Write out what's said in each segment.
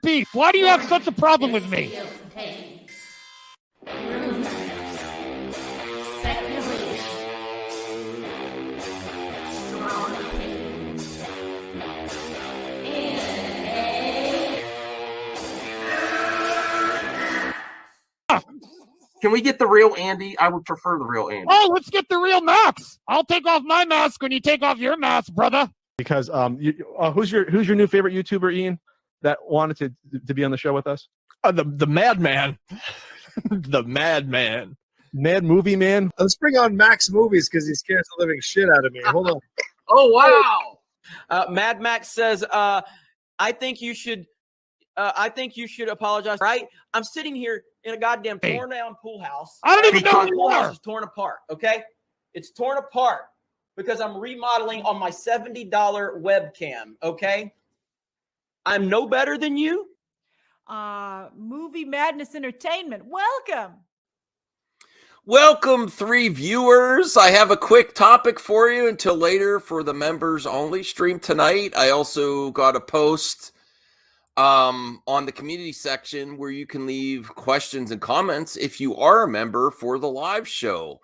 beef. Why do you have such a problem with me? Can we get the real Andy? I would prefer the real Andy. Oh, let's get the real Max. I'll take off my mask when you take off your mask, brother. Because who's your new favorite YouTuber, Ian, that wanted to be on the show with us? The Madman. The Madman. Mad Movie Man. Let's bring on Max Movies because he scares the living shit out of me. Hold on. Oh, wow. Mad Max says, I think you should apologize. Right? I'm sitting here in a goddamn torn down pool house. I don't even know who The you pool house are. is torn apart. Okay, it's torn apart because I'm remodeling on my $70 webcam. Okay, I'm no better than you. Movie Madness Entertainment. Welcome. Welcome, 3 viewers. I have a quick topic for you until later for the members only stream tonight. I also got a post on the community section where you can leave questions and comments if you are a member for the live show.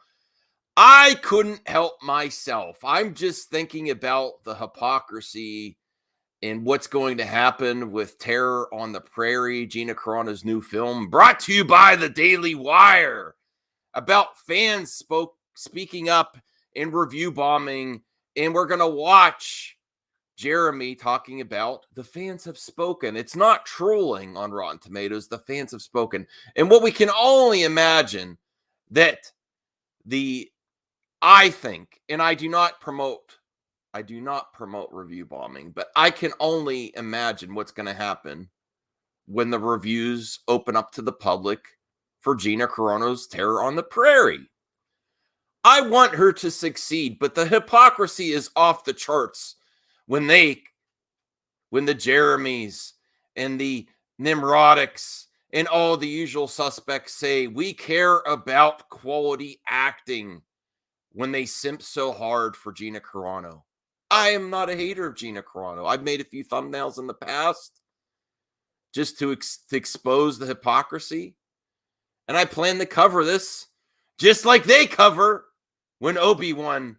I couldn't help myself. I'm just thinking about the hypocrisy and what's going to happen with Terror on the Prairie, Gina Carano's new film, brought to you by the Daily Wire, about fans speaking up and review bombing. And we're going to watch Jeremy talking about the fans have spoken. It's not trolling on Rotten Tomatoes. The fans have spoken. And what we can only imagine that I think, and I do not promote review bombing, but I can only imagine what's going to happen when the reviews open up to the public for Gina Carano's Terror on the Prairie. I want her to succeed, but the hypocrisy is off the charts when the Jeremys and the Nimrodics and all the usual suspects say we care about quality acting when they simp so hard for Gina Carano. I am not a hater of Gina Carano. I've made a few thumbnails in the past just to expose the hypocrisy. And I plan to cover this just like they cover when Obi-Wan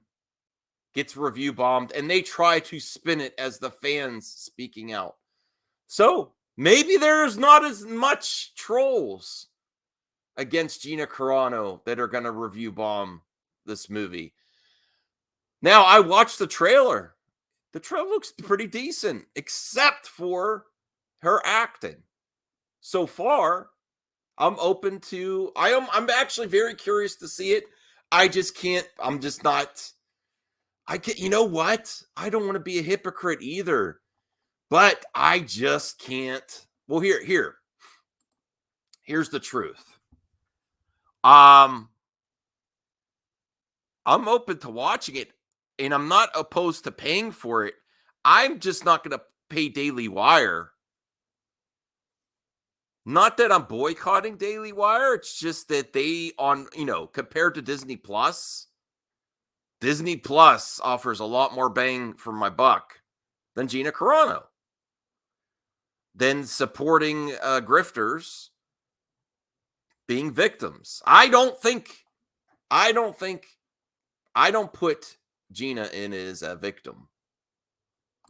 gets review bombed and they try to spin it as the fans speaking out. So maybe there's not as much trolls against Gina Carano that are going to review bomb this movie. Now, I watched the trailer. The trailer looks pretty decent, except for her acting. So far, I'm actually very curious to see it. You know what? I don't want to be a hypocrite either, but I just can't. Well, here's the truth. I'm open to watching it, and I'm not opposed to paying for it. I'm just not going to pay Daily Wire. Not that I'm boycotting Daily Wire. It's just that compared to Disney Plus offers a lot more bang for my buck than Gina Carano. Than supporting grifters being victims. I don't put Gina in as a victim.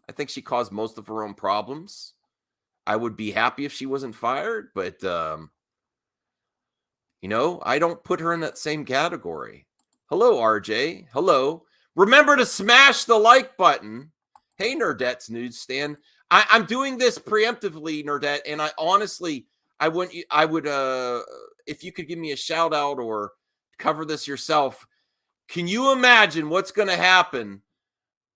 I think she caused most of her own problems. I would be happy if she wasn't fired, but I don't put her in that same category. Hello, RJ. Hello. Remember to smash the like button. Hey, Nerdette's Newsstand. I'm doing this preemptively, Nerdette, and I honestly, I would, if you could give me a shout out or cover this yourself. Can you imagine what's going to happen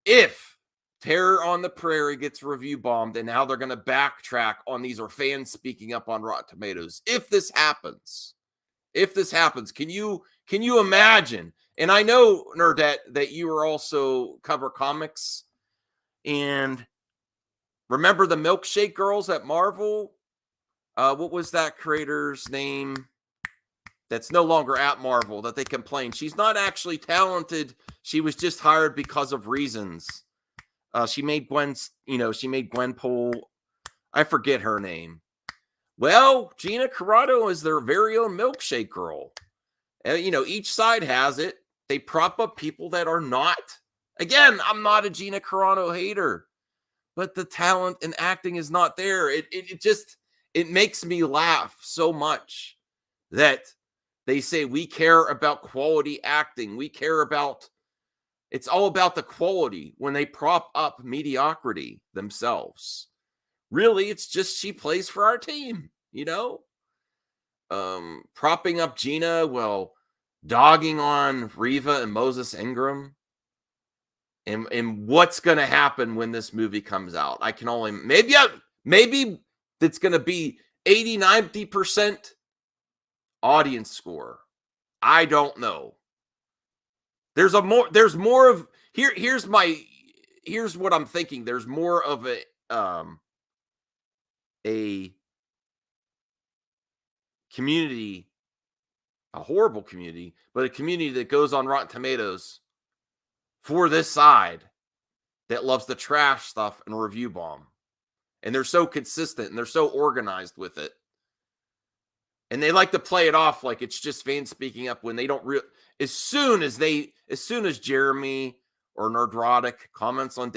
if Terror on the Prairie gets review bombed and how they're going to backtrack on these or fans speaking up on Rotten Tomatoes? If this happens, can you imagine? And I know, Nerdette, that you are also cover comics and remember the Milkshake Girls at Marvel? What was that creator's name? That's no longer at Marvel that they complained. She's not actually talented. She was just hired because of reasons. She made Gwenpool I forget her name. Well, Gina Carano is their very own milkshake girl. And, each side has it. They prop up people that are not. Again, I'm not a Gina Carano hater, but the talent and acting is not there. It makes me laugh so much that they say we care about quality acting. We care about, it's all about the quality when they prop up mediocrity themselves. Really, it's just she plays for our team, propping up Gina, dogging on Reva and Moses Ingram. And what's going to happen when this movie comes out? I can only, maybe it's going to be 80-90% audience score. I don't know. Here's what I'm thinking. There's more of a community, a horrible community, but a community that goes on Rotten Tomatoes for this side that loves the trash stuff and review bomb. And they're so consistent and they're so organized with it. And they like to play it off like it's just fans speaking up when they don't as soon as Jeremy or Nerdrotic comments on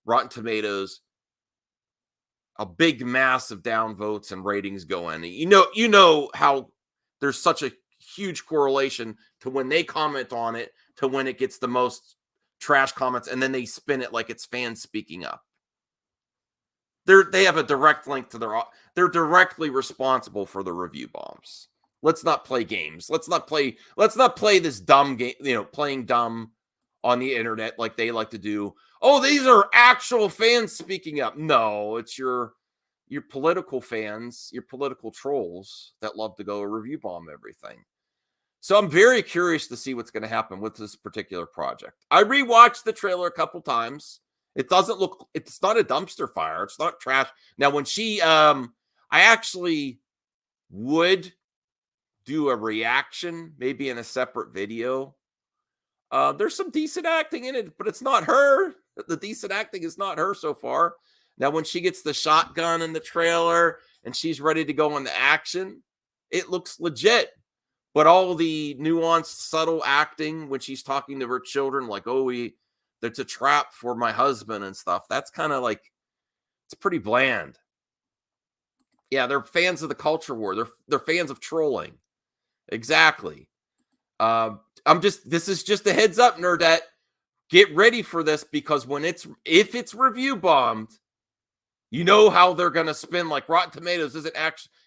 Rotten Tomatoes, a big mass of downvotes and ratings go in. You know how there's such a huge correlation to when they comment on it to when it gets the most trash comments, and then they spin it like it's fans speaking up. They have a direct link to they're directly responsible for the review bombs. Let's not play games. Let's not play this dumb game, playing dumb on the internet like they like to do. Oh, these are actual fans speaking up. No, it's your political fans, your political trolls that love to go review bomb everything. So I'm very curious to see what's going to happen with this particular project. I rewatched the trailer a couple times. It's not a dumpster fire. It's not trash. Now, when I actually would do a reaction, maybe in a separate video. There's some decent acting in it, but it's not her. The decent acting is not her so far. Now, when she gets the shotgun in the trailer and she's ready to go into action, it looks legit. But all the nuanced, subtle acting when she's talking to her children, like, that's a trap for my husband and stuff, that's kind of like, it's pretty bland. Yeah, they're fans of the culture war. They're fans of trolling. Exactly. This is just a heads up, Nerdette. Get ready for this, because if it's review bombed, you know how they're gonna spin. Like Rotten Tomatoes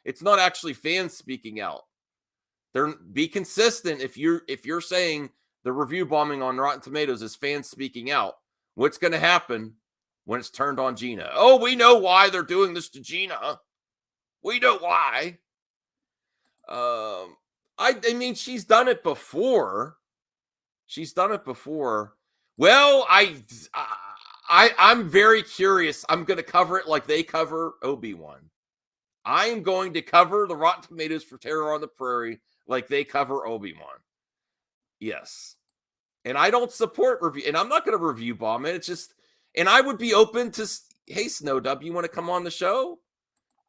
it's not actually fans speaking out. Be consistent. If you're saying the review bombing on Rotten Tomatoes is fans speaking out, what's gonna happen when it's turned on Gina? Oh, we know why they're doing this to Gina. We know why. I mean, she's done it before. Well, I'm very curious. I'm going to cover it like they cover Obi-Wan. I am going to cover the Rotten Tomatoes for Terror on the Prairie like they cover Obi-Wan. Yes. And I don't support review, and I'm not going to review bomb it. It's just, and I would be open to, hey, Snow Dub, you want to come on the show?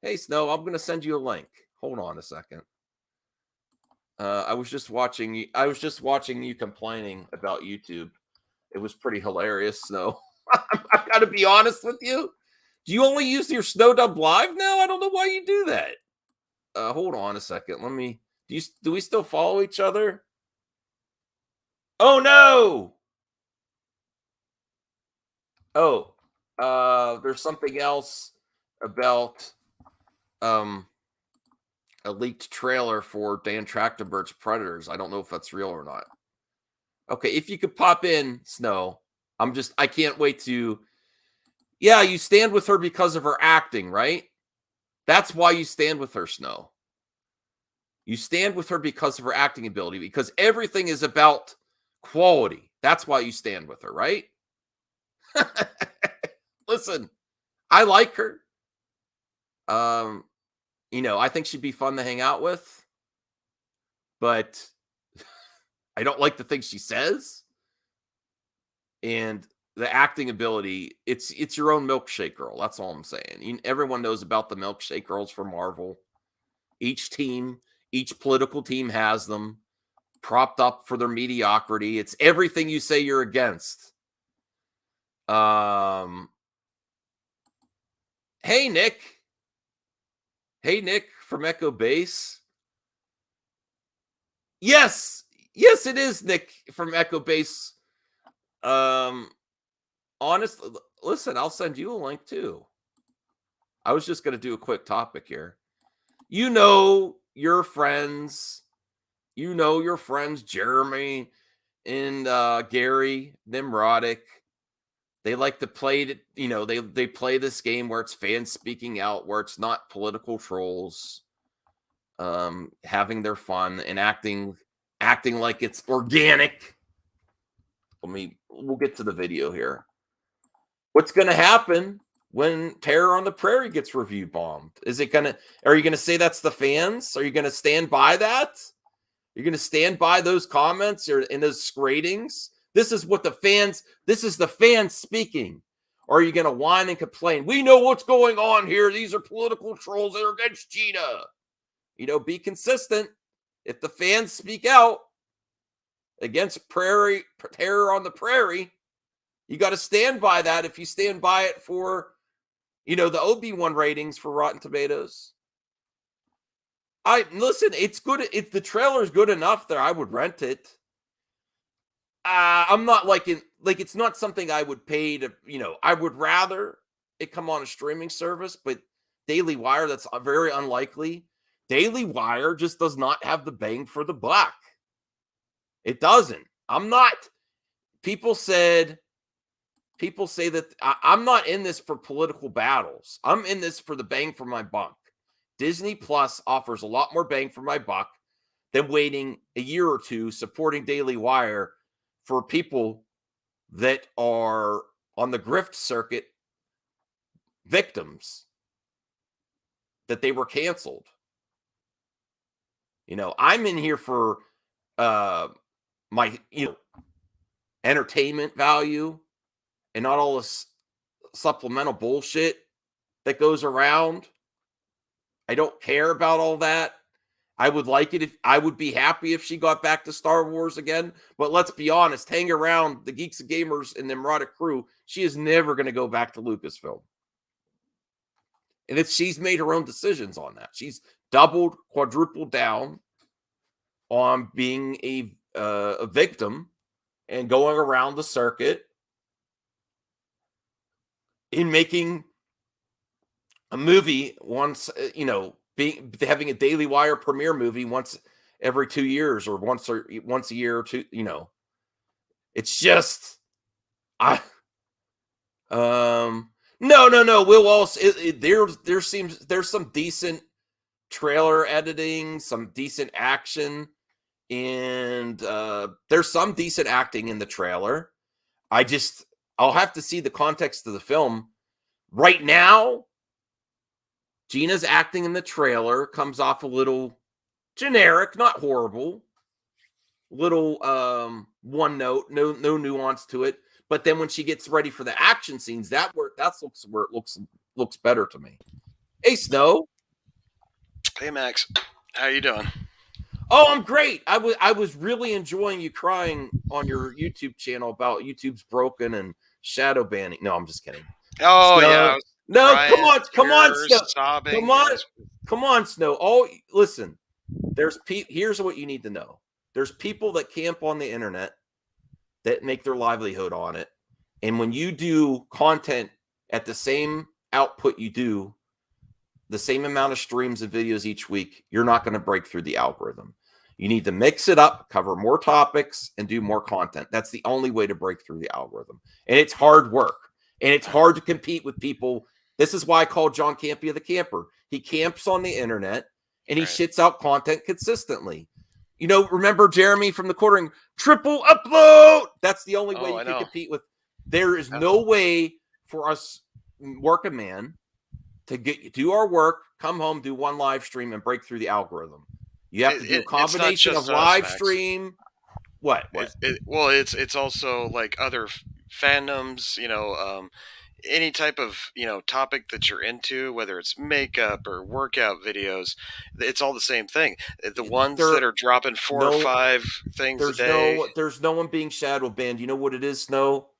Hey, Snow, I'm going to send you a link. Hold on a second. I was just watching you complaining about YouTube. It was pretty hilarious, Snow. I've got to be honest with you. Do you only use your Snow Dub Live now? I don't know why you do that. Hold on a second. Do we still follow each other? Oh, no. Oh, there's something else about a leaked trailer for Dan Trachtenberg's Predators. I don't know if that's real or not. Okay, if you could pop in, Snow. I can't wait to. Yeah, you stand with her because of her acting, right? That's why you stand with her, Snow. You stand with her because of her acting ability, because everything is about quality. That's why you stand with her, right? Listen, I like her. I think she'd be fun to hang out with, but I don't like the things she says. And the acting ability, it's your own milkshake girl. That's all I'm saying. Everyone knows about the milkshake girls for Marvel. Each political team has them propped up for their mediocrity. It's everything you say you're against. Hey Nick from Echo Base. Yes, it is Nick from Echo Base. Honestly, listen, I'll send you a link too. I was just going to do a quick topic here. You know your friends, Jeremy and Gary Nimrodic. They like to play it, they play this game where it's fans speaking out, where it's not political trolls, having their fun and acting like it's organic. We'll get to the video here. What's going to happen when Terror on the Prairie gets review bombed? Are you going to say that's the fans? Are you going to stand by that? You're going to stand by those comments or in those ratings? This is the fans speaking. Or are you going to whine and complain? We know what's going on here. These are political trolls that are against Gina. Be consistent. If the fans speak out against Terror on the Prairie, you got to stand by that. If you stand by it for, the Obi-Wan ratings for Rotten Tomatoes. Listen, it's good. If the trailer's good enough there, I would rent it. I'm not it's not something I would pay to, I would rather it come on a streaming service, but Daily Wire, that's very unlikely. Daily Wire just does not have the bang for the buck. It doesn't. People say that I'm not in this for political battles. I'm in this for the bang for my buck. Disney Plus offers a lot more bang for my buck than waiting a year or two supporting Daily Wire for people that are on the grift circuit victims that they were canceled. I'm in here for my entertainment value and not all this supplemental bullshit that goes around. I don't care about all that. I would be happy if she got back to Star Wars again. But let's be honest, hang around the Geeks and Gamers and Nimrodic crew, she is never going to go back to Lucasfilm. And she's made her own decisions on that. She's doubled, quadrupled down on being a victim and going around the circuit in making a movie once, having a Daily Wire premiere movie once every 2 years or once a year or two, it's just, no. We'll also, there's some decent trailer editing, some decent action, and there's some decent acting in the trailer. I'll have to see the context of the film. Right now, Gina's acting in the trailer comes off a little generic, not horrible. Little one note, no nuance to it. But then when she gets ready for the action scenes, that's where it looks better to me. Hey, Snow. Hey, Max. How you doing? Oh, I'm great. I was really enjoying you crying on your YouTube channel about YouTube's broken and shadow banning. No, I'm just kidding. Oh, Snow. yeah. No, crying, come on, Snow. Sobbing, Come on, Snow. Oh, listen. Here's what you need to know. There's people that camp on the internet that make their livelihood on it. And when you do content at the same output you do, the same amount of streams and videos each week, you're not going to break through the algorithm. You need to mix it up, cover more topics, and do more content. That's the only way to break through the algorithm. And it's hard work. And it's hard to compete with people. This is why I call John Campea the camper. He camps on the internet, and he shits out content consistently. Remember Jeremy from the quartering, triple upload. That's the only way you can compete with. There is no way for us working man to do our work, come home, do one live stream, and break through the algorithm. You have to do a combination of live stream. What? It's also like other fandoms, any type of topic that you're into, whether it's makeup or workout videos, it's all the same thing. The ones that are dropping 4 or 5 things a day. There's no one being shadow banned. You know what it is, Snow?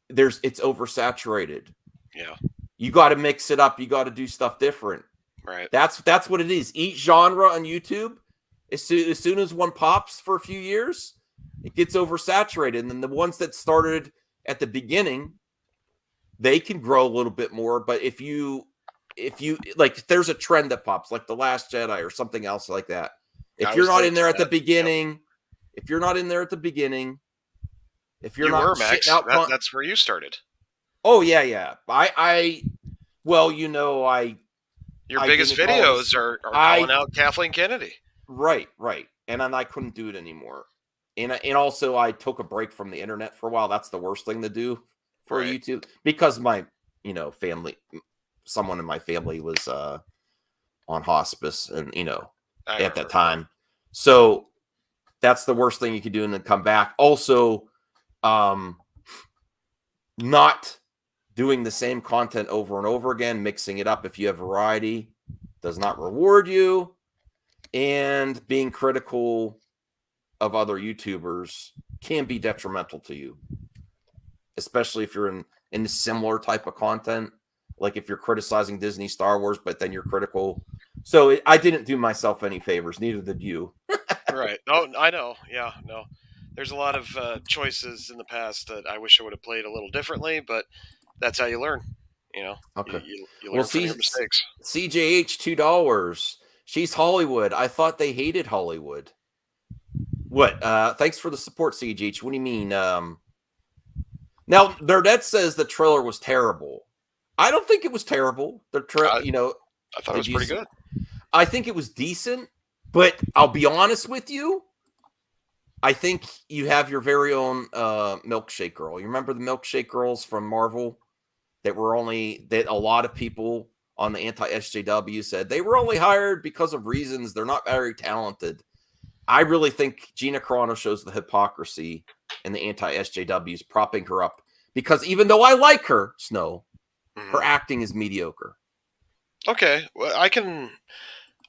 It's oversaturated. Yeah. You got to mix it up. You got to do stuff different. Right. That's what it is. Each genre on YouTube, as soon as one pops for a few years, it gets oversaturated. And then the ones that started at the beginning, they can grow a little bit more. But if you like, there's a trend that pops, like The Last Jedi or something else like that. If you're not in there at the beginning, if you're not Max, that's where you started. Oh yeah. Your biggest videos are calling out Kathleen Kennedy. Right. And then I couldn't do it anymore. And also I took a break from the internet for a while. That's the worst thing to do for YouTube, because my, family, someone in my family was on hospice and, at that time. So that's the worst thing you could do, and then come back. Also, not doing the same content over and over again, mixing it up if you have variety does not reward you, and being critical of other YouTubers can be detrimental to you, especially if you're in a similar type of content. Like if you're criticizing Disney, Star Wars, but then you're critical. So I didn't do myself any favors. Neither did you. Right. Oh, I know. Yeah, no. There's a lot of choices in the past that I wish I would have played a little differently, but that's how you learn. Okay. You learn from your mistakes. CJH $2. She's Hollywood. I thought they hated Hollywood. What? Thanks for the support, CJH. What do you mean? Now, Nerdette says the trailer was terrible. I don't think it was terrible. I thought it was pretty good. I think it was decent, but I'll be honest with you. I think you have your very own milkshake girl. You remember the milkshake girls from Marvel that a lot of people on the anti-SJW said they were only hired because of reasons they're not very talented. I really think Gina Carano shows the hypocrisy in the anti-SJWs, propping her up, because even though I like her, Snow, her acting is mediocre. Okay, well, I can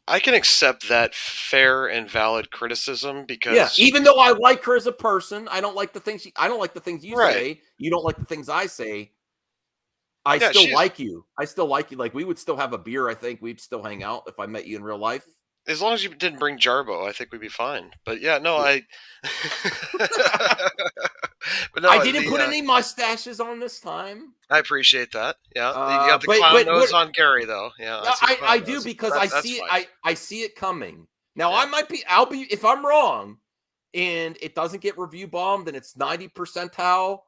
accept that fair and valid criticism, because even though I like her as a person, I don't like the things you say. You don't like the things I say. I still like you. Like, we would still have a beer. I think we'd still hang out if I met you in real life. As long as you didn't bring Jarbo, I think we'd be fine. But yeah, no, but no, I didn't put any mustaches on this time. I appreciate that. Yeah, you got the clown nose on Gary, though. Yeah, I do, because I see it. I see it coming. Now, I'll be if I'm wrong, and it doesn't get review bombed, and it's 90 percentile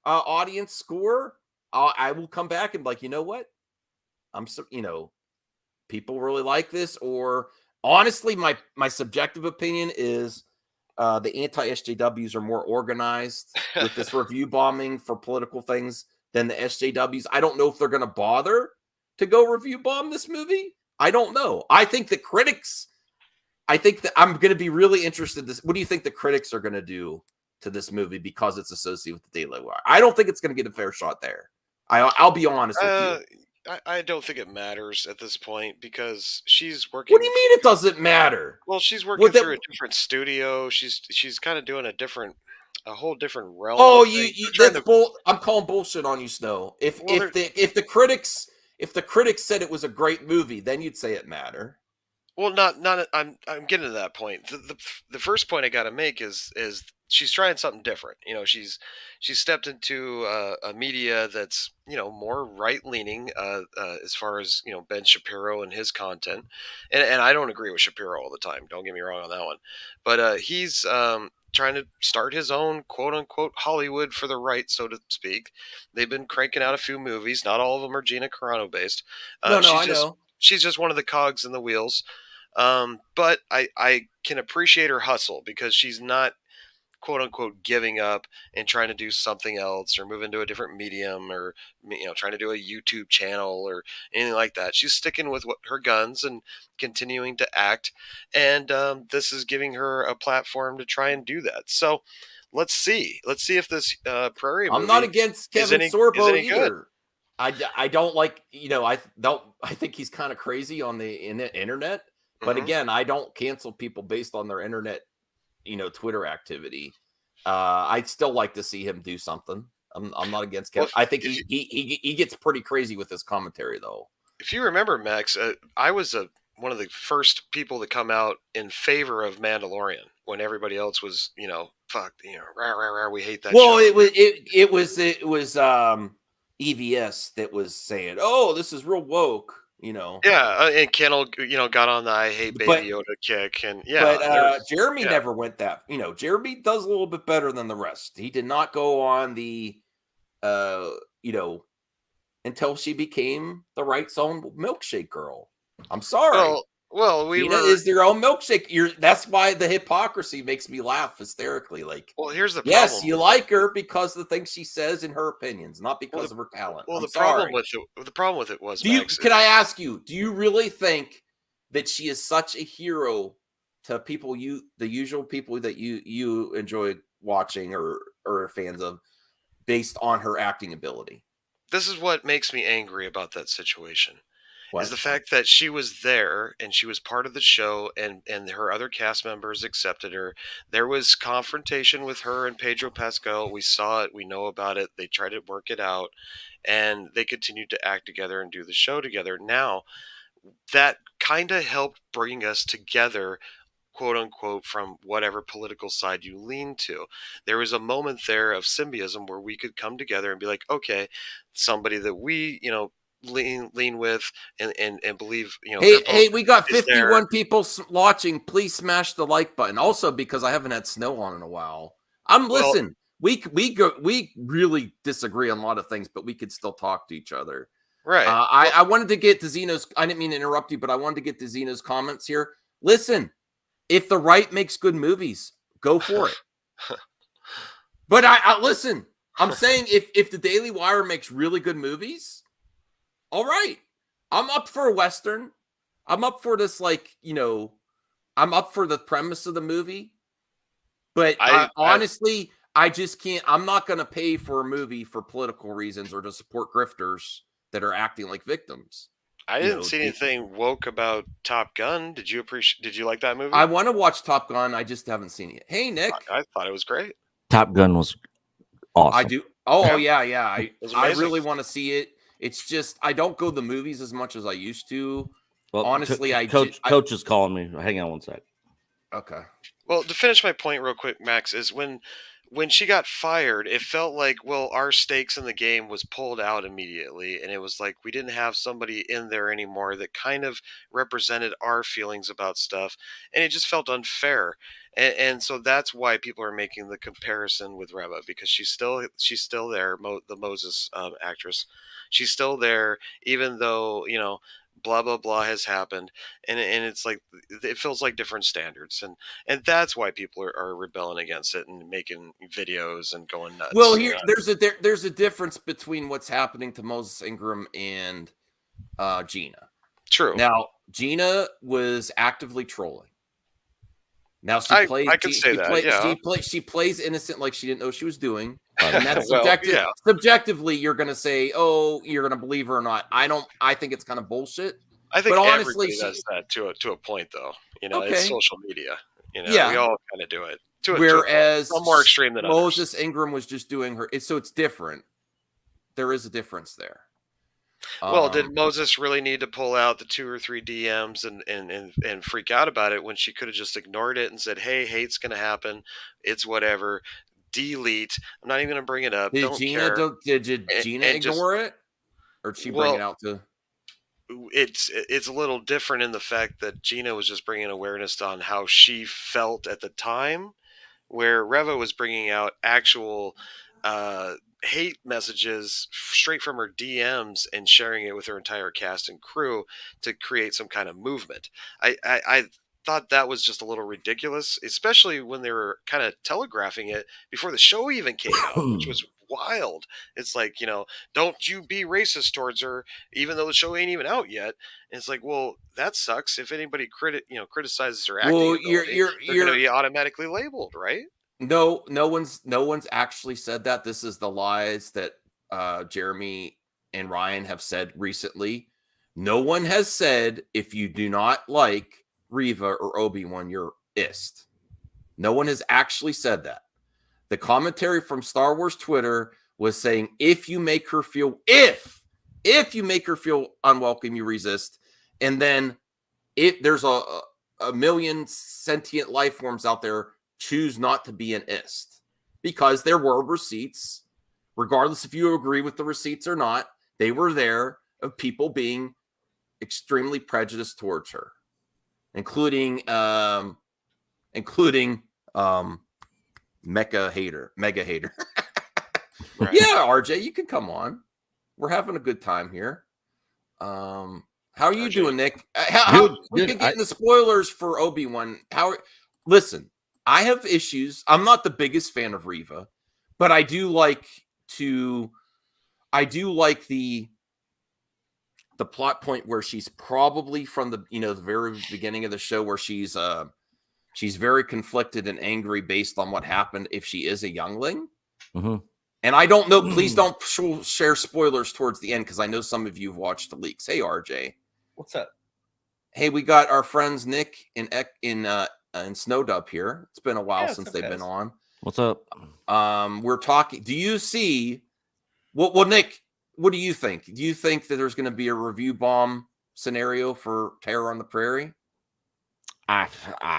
audience score. I will come back and be like, you know what? People really like this. Or honestly, my subjective opinion is the anti-SJWs are more organized with this review bombing for political things than the SJWs. I don't know if they're going to bother to go review bomb this movie. I don't know. I think that I'm going to be really interested. What do you think the critics are going to do to this movie because it's associated with the Daily Wire? I don't think it's going to get a fair shot there. I'll be honest with you. I don't think it matters at this point, because she's working. What do you mean it doesn't matter? Well, she's working through a different studio. She's kind of doing a whole different realm. Oh, I'm calling bullshit on you, Snow. If the critics said it was a great movie, then you'd say it mattered. Well, I'm getting to that point. The first point I got to make is she's trying something different. She's stepped into a media that's more right leaning as far as Ben Shapiro and his content, and I don't agree with Shapiro all the time. Don't get me wrong on that one, but he's trying to start his own quote unquote Hollywood for the right, so to speak. They've been cranking out a few movies. Not all of them are Gina Carano based. I know. She's just one of the cogs in the wheels. But I can appreciate her hustle, because she's not quote unquote giving up and trying to do something else or move into a different medium, or trying to do a YouTube channel or anything like that. She's sticking with her guns and continuing to act, and this is giving her a platform to try and do that. So let's see if this Prairie movie I'm not against is Kevin any Sorbo good. either. I don't like, I think he's kind of crazy on the internet, but Mhm. again, I don't cancel people based on their internet, Twitter activity. I'd still like to see him do something. I'm not against Kevin. Well, I think he gets pretty crazy with his commentary though. If you remember, Max, I was one of the first people to come out in favor of Mandalorian when everybody else was, fuck, rah, rah, rah, we hate that Well, show. it was EVS that was saying, "Oh, this is real woke," Yeah, and Kennel, got on the I hate Baby But- Yoda kick, and But Jeremy yeah. never went that. Jeremy does a little bit better than the rest. He did not go on the, until she became the Right's own milkshake girl. I'm sorry. Well, Gina is their own milkshake. That's why the hypocrisy makes me laugh hysterically. Like, well, here's the yes, problem. you like her because of the things she says and her opinions, not because of her talent. Well, I'm the sorry. problem with it was, Can I ask you? Do you really think that she is such a hero to people the usual people that you enjoy watching or are fans of, based on her acting ability? this is what makes me angry about that situation. What? Is the fact that she was there and she was part of the show and her other cast members accepted her. There was confrontation with her and Pedro Pascal. We saw it. We know about it. They tried to work it out and they continued to act together and do the show together. Now, that kind of helped bring us together, quote unquote, from whatever political side you lean to. There was a moment there of symbiotism where we could come together and be like, okay, somebody that we, lean with and believe, Hey, we got is 51 there. people watching. Please smash the like button. Also, because I haven't had snow on in a while. Listen. We really disagree on a lot of things, but we could still talk to each other. Right. I wanted to get to Zeno's. I didn't mean to interrupt you, but I wanted to get to Zeno's comments here. Listen, if the right makes good movies, go for it. But I listen. I'm saying if the Daily Wire makes really good movies, all right. I'm up for a Western. I'm up for this, I'm up for the premise of the movie. But honestly, I just can't. I'm not going to pay for a movie for political reasons or to support grifters that are acting like victims. I didn't see anything woke about Top Gun. Did you like that movie? I want to watch Top Gun. I just haven't seen it. Hey, Nick. I thought it was great. Top Gun was awesome. I do. Oh, yeah. It was I amazing. really want to see it. It's just, I don't go to the movies as much as I used to. Well, honestly, Coach is calling me. Hang on one sec. Okay. Well, to finish my point real quick, Max, is when she got fired, it felt like, well, our stakes in the game was pulled out immediately. And it was like we didn't have somebody in there anymore that kind of represented our feelings about stuff. And it just felt unfair. And so that's why people are making the comparison with Reva, because she's still there, the Moses actress. She's still there, even though, blah blah blah has happened, and it's like it feels like different standards, and that's why people are rebelling against it and making videos and going nuts. Well, here there's a difference between what's happening to Moses Ingram and Gina. True. Now, Gina was actively trolling. Now she plays. I can say that. Yeah. She plays innocent, like she didn't know what she was doing. And that's subjective. Yeah. Subjectively, you're going to say, "Oh, you're going to believe her or not." I think it's kind of bullshit. I think but honestly, everybody does that to a point, though. Okay. It's social media. Yeah. We all kind of do it. Whereas some more extreme than Moses others. Ingram was just doing her. So it's different. There is a difference there. Well, did Moses really need to pull out the 2 or 3 DMs and freak out about it when she could have just ignored it and said, "Hey, hate's going to happen. It's whatever. Delete. I'm not even going to bring it up." Did Don't Gina care. did Gina ignore it, or did she bring it out to? It's a little different in the fact that Gina was just bringing awareness on how she felt at the time, where Reva was bringing out actual hate messages straight from her DMs and sharing it with her entire cast and crew to create some kind of movement. I thought that was just a little ridiculous, especially when they were kind of telegraphing it before the show even came out, which was wild. It's like, don't you be racist towards her, even though the show ain't even out yet. And it's like, well, that sucks. If anybody criticizes her acting ability, they're going to be automatically labeled, right? No one's actually said that. This is the lies that Jeremy and Ryan have said recently. No one has said if you do not like Reva or Obi-Wan, you're ist. No one has actually said that. The commentary from Star Wars Twitter was saying if you make her feel unwelcome, you resist. And then there's a million sentient life forms out there, choose not to be an ist, because there were receipts, regardless if you agree with the receipts or not, they were there of people being extremely prejudiced towards her, including mega hater. Right. Yeah, RJ, you can come on. We're having a good time here. How are you RJ. doing, Nick? How Good, we good. can get into spoilers for Obi-Wan. Listen, I have issues. I'm not the biggest fan of Reva, but I do like the plot point where she's probably from the very beginning of the show, where she's very conflicted and angry based on what happened if she is a youngling. Mhm. And I don't know, please don't share spoilers towards the end, because I know some of you have watched the leaks. Hey, RJ. What's up? Hey, we got our friends Nick in Snowdub here. It's been a while since they've been on. What's up? We're talking. Do you see well, Nick, what do you think? Do you think that there's going to be a review bomb scenario for Terror on the Prairie? I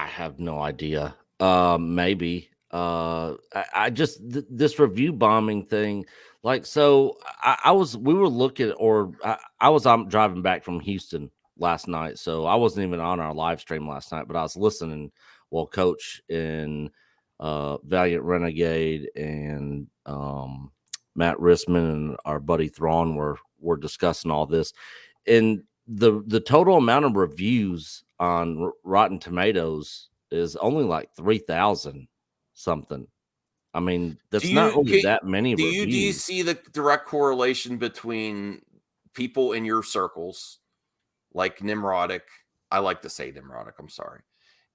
have no idea. Maybe. I just this review bombing thing. Like, so we were looking, or I was driving back from Houston last night, so I wasn't even on our live stream last night, but I was listening while Coach and Valiant Renegade and Matt Risman and our buddy Thrawn were discussing all this, and the total amount of reviews on Rotten Tomatoes is only like 3,000 something. I mean, that's not really that many reviews. Do you see the direct correlation between people in your circles, like Nimrodic? I like to say Nimrodic, I'm sorry.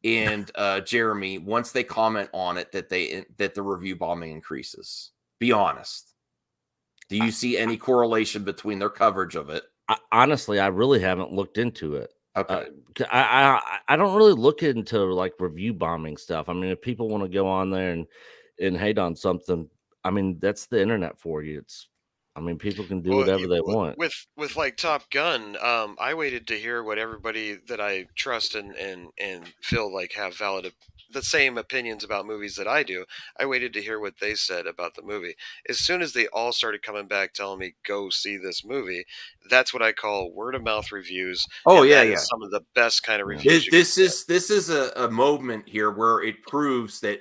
And Jeremy, once they comment on it, that the review bombing increases. Be honest. Do you see any correlation between their coverage of it? Honestly, I really haven't looked into it. Okay. I don't really look into like review bombing stuff. I mean, if people want to go on there and hate on something, I mean, that's the internet for you. People can do whatever they want. With like Top Gun, I waited to hear what everybody that I trust and feel like have the same opinions about movies that I do. I waited to hear what they said about the movie. As soon as they all started coming back telling me go see this movie, that's what I call word of mouth reviews. Oh, and yeah, that yeah. is some of the best kind of reviews. This is a moment here where it proves that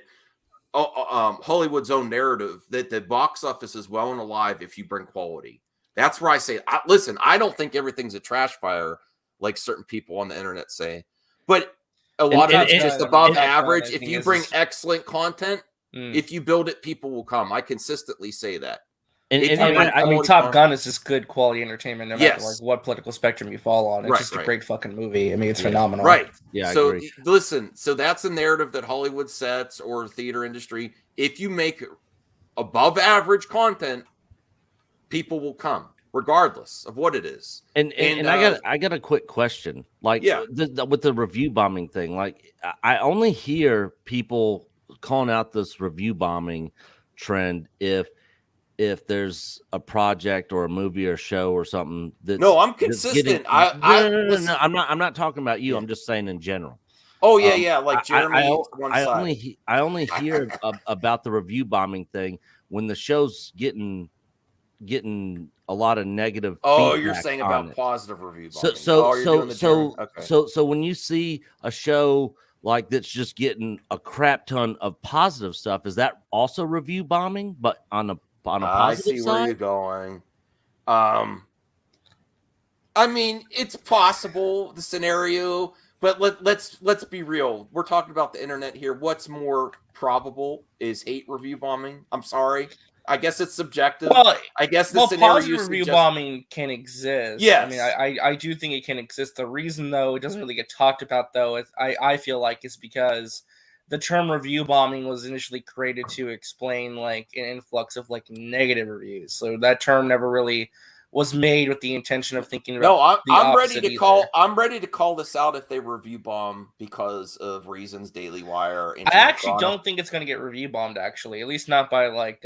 Hollywood's own narrative that the box office is well and alive if you bring quality. That's where I say, listen, I don't think everything's a trash fire like certain people on the internet say, but a lot of it's just above average. If you bring excellent content, if you build it, people will come. I consistently say that. I mean, Top Gun is just good quality entertainment, no matter Yes. like what political spectrum you fall on. It's just a great fucking movie. I mean, it's phenomenal. Right. Yeah. So I agree. listen, so that's a narrative that Hollywood sets, or theater industry. If you make above average content, people will come, regardless of what it is. And I got a quick question. Like, with the review bombing thing, like I only hear people calling out this review bombing trend if there's a project or a movie or show or something that I'm consistent. I'm not talking about you. I'm just saying in general. Oh yeah, like Jeremy. I only hear about the review bombing thing when the show's getting a lot of negative. Oh, you're saying about it. Positive review bombing. So when you see a show like that's just getting a crap ton of positive stuff, is that also review bombing, but on a positive I see side? where you're going. I mean, it's possible, the scenario, but let's be real. We're talking about the internet here. What's more probable is hate review bombing. I'm sorry. I guess it's subjective. Well, I guess the scenario positive review bombing can exist. Yes. I mean, I do think it can exist. The reason, though, it doesn't really get talked about, though, I feel like is because the term review bombing was initially created to explain like an influx of like negative reviews. So that term never really was made with the intention of thinking about. No, I'm ready to call. I'm ready to call this out if they review bomb because of reasons. Daily Wire. I actually don't think it's going to get review bombed. Actually, at least not by like.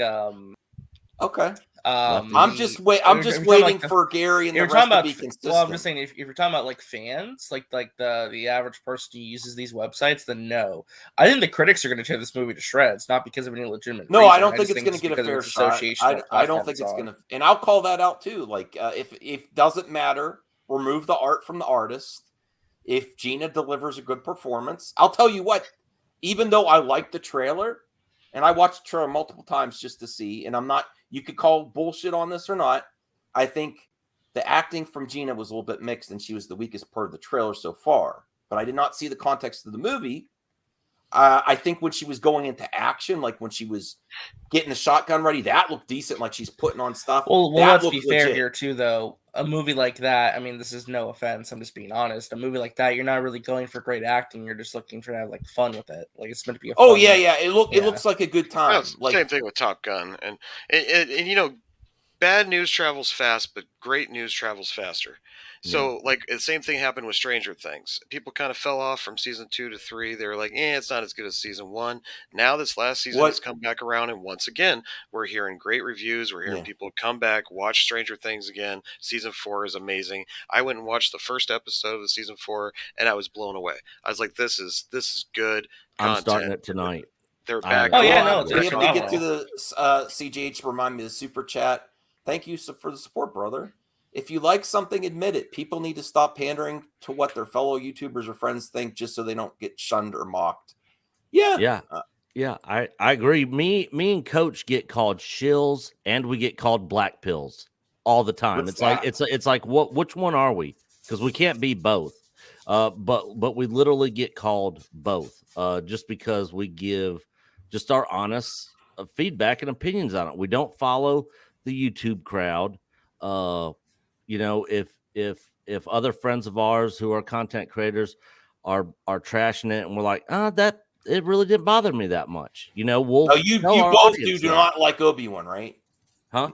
Okay. I'm just waiting for Gary and the rest to be consistent. Well, I'm just saying if you're talking about like fans, like the average person who uses these websites, then no. I think the critics are going to tear this movie to shreds, not because of any legitimate. No, reason. I don't think it's going to get a fair shot. I don't think it's going to, and I'll call that out too. Like if doesn't matter, remove the art from the artist. If Gina delivers a good performance, I'll tell you what. Even though I like the trailer, and I watched the trailer multiple times just to see, and I'm not. You could call bullshit on this or not. I think the acting from Gina was a little bit mixed, and she was the weakest part of the trailer so far. But I did not see the context of the movie. I think when she was going into action, like when she was getting the shotgun ready, that looked decent. Like she's putting on stuff. Well, let's be fair here too, though. A movie like that, I mean, this is no offense. I'm just being honest. A movie like that, you're not really going for great acting. You're just looking for to have like fun with it. Like it's meant to be. Oh yeah. It looks like a good time. Like, same thing with Top Gun, and you know, bad news travels fast, but great news travels faster. So, like, the same thing happened with Stranger Things. People kind of fell off from season 2 to 3. They were like, it's not as good as season 1. Now this last season has come back around, and once again, we're hearing great reviews. We're hearing people come back, watch Stranger Things again. Season 4 is amazing. I went and watched the first episode of the season 4, and I was blown away. I was like, this is good content. I'm starting it tonight. They're back. Oh, yeah, no. If we get to the CGH, remind me of the super chat. Thank you for the support, brother. If you like something, admit it. People need to stop pandering to what their fellow YouTubers or friends think just so they don't get shunned or mocked. Yeah. I agree. Me and Coach get called shills and we get called black pills all the time. It's like which one are we? Because we can't be both. But we literally get called both just because we give just our honest feedback and opinions on it. We don't follow the YouTube crowd. If other friends of ours who are content creators are trashing it and we're like, that it really didn't bother me that much. You both do not like Obi-Wan, right? Huh?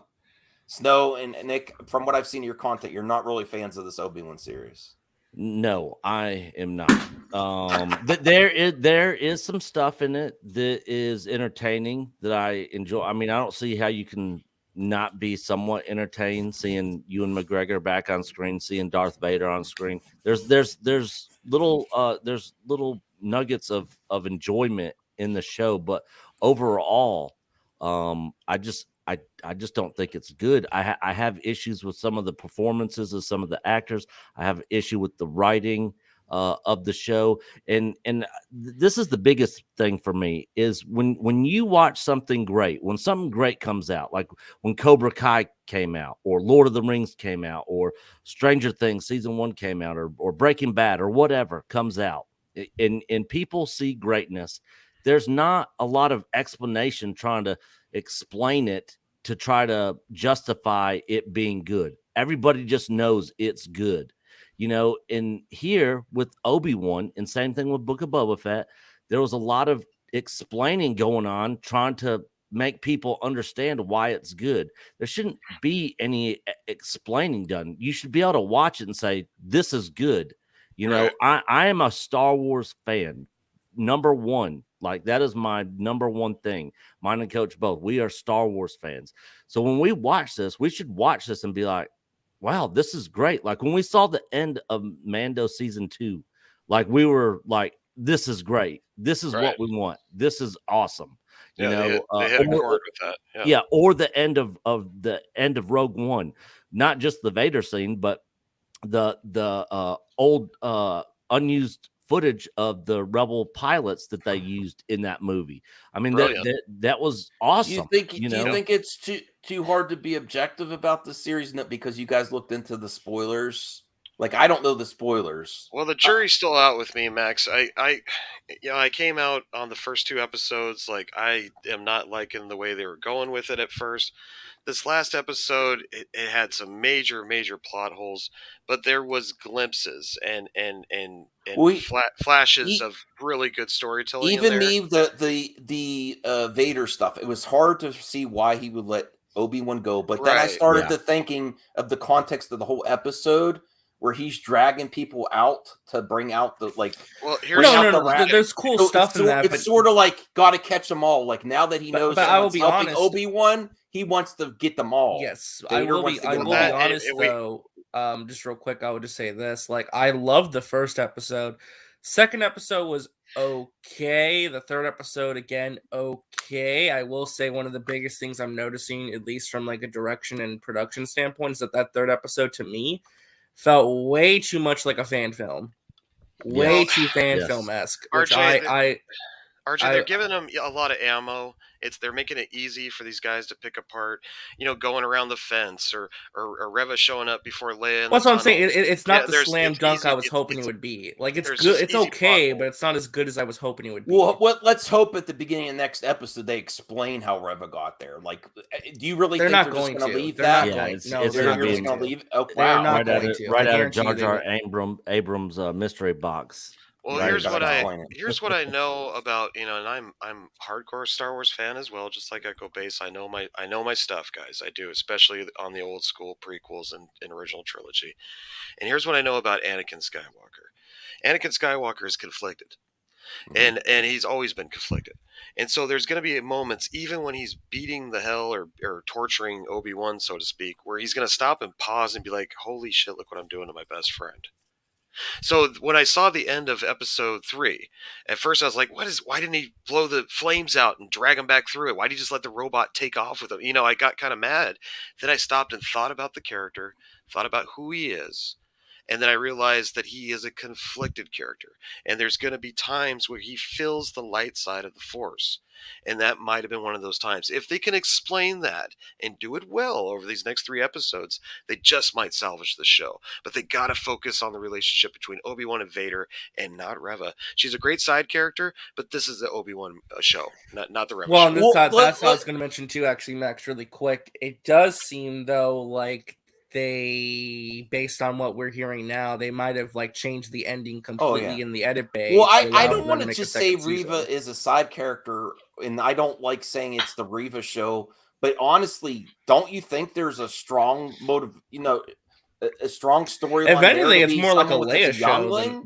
Snow and Nick, from what I've seen of your content, you're not really fans of this Obi-Wan series. No, I am not. But there is some stuff in it that is entertaining that I enjoy. I mean, I don't see how you can not be somewhat entertained seeing Ewan McGregor back on screen, seeing Darth Vader on screen. There's little nuggets of enjoyment in the show, but overall, I just don't think it's good. I have issues with some of the performances of some of the actors. I have issue with the writing of the show, and this is the biggest thing for me is when you watch something great, when something great comes out, like when Cobra Kai came out, or Lord of the Rings came out, or Stranger Things season 1 came out, or Breaking Bad, or whatever comes out, and people see greatness. There's not a lot of explanation trying to explain it to try to justify it being good. Everybody just knows it's good. In here with Obi-Wan, and same thing with Book of Boba Fett, there was a lot of explaining going on, trying to make people understand why it's good. There shouldn't be any explaining done. You should be able to watch it and say, this is good. I am a Star Wars fan. Number one, like that is my number one thing. Mine and Coach both. We are Star Wars fans. So when we watch this, we should watch this and be like, wow, this is great. Like when we saw the end of Mando season 2, like we were like, this is great. This is what we want. This is awesome. They hit a chord with that. Or the end of Rogue One, not just the Vader scene, but the old unused footage of the Rebel pilots that they used in that movie. I mean, that was awesome. Do you think it's too hard to be objective about the series because you guys looked into the spoilers Like, I don't know the spoilers. Well, the jury's still out with me, Max. I came out on the first 2 episodes. Like, I am not liking the way they were going with it at first. This last episode, it had some major plot holes, but there was glimpses and flashes of really good storytelling. Even me, the Vader stuff, it was hard to see why he would let Obi-Wan go. But then I started to thinking of the context of the whole episode, where he's dragging people out to bring out the Well, there's cool stuff in that. It's sort of like got to catch them all. Like, now that he knows but I will be helping honest, Obi-Wan, he wants to get them all. Yes, Vader I will be honest though. Just real quick, I would just say this: like, I loved the first episode. Second episode was okay. The third episode, again, okay. I will say one of the biggest things I'm noticing, at least from like a direction and production standpoint, is that third episode to me felt way too much like a fan film, way too fan film-esque. RJ, they're giving them a lot of ammo. They're making it easy for these guys to pick apart. Going around the fence or Reva showing up before Leia. That's what I'm saying. It's not the slam dunk I was hoping it would be. Like, it's good. It's okay, but it's not as good as I was hoping it would be. Well, let's hope at the beginning of the next episode they explain how Reva got there. Like, do you really think they're just going to leave that? Yeah, it's going to leave. Oh, wow! Right out of Jar Jar Abrams' mystery box. Well, here's what I know about, and I'm hardcore Star Wars fan as well, just like Echo Base. I know my stuff, guys. I do, especially on the old school prequels and original trilogy. And here's what I know about Anakin Skywalker. Anakin Skywalker is conflicted. And he's always been conflicted. And so there's going to be moments, even when he's beating the hell or torturing Obi-Wan, so to speak, where he's going to stop and pause and be like, holy shit, look what I'm doing to my best friend. So when I saw the end of episode 3, at first I was like, why didn't he blow the flames out and drag him back through it? Why did he just let the robot take off with him? I got kind of mad. Then I stopped and thought about the character, thought about who he is. And then I realized that he is a conflicted character. And there's going to be times where he feels the light side of the Force. And that might have been one of those times. If they can explain that and do it well over these next 3 episodes, they just might salvage the show. But they got to focus on the relationship between Obi-Wan and Vader and not Reva. She's a great side character, but this is the Obi-Wan show, not the Reva show. That's what I was going to mention too, actually, Max, really quick. It does seem, though, like they, based on what we're hearing now, they might have changed the ending completely in the edit bay. Well, I don't want to just say Reva is a side character, and I don't like saying it's the Reva show, but honestly, don't you think there's a strong motive, a strong storyline? If anything, it's more like a Leia show.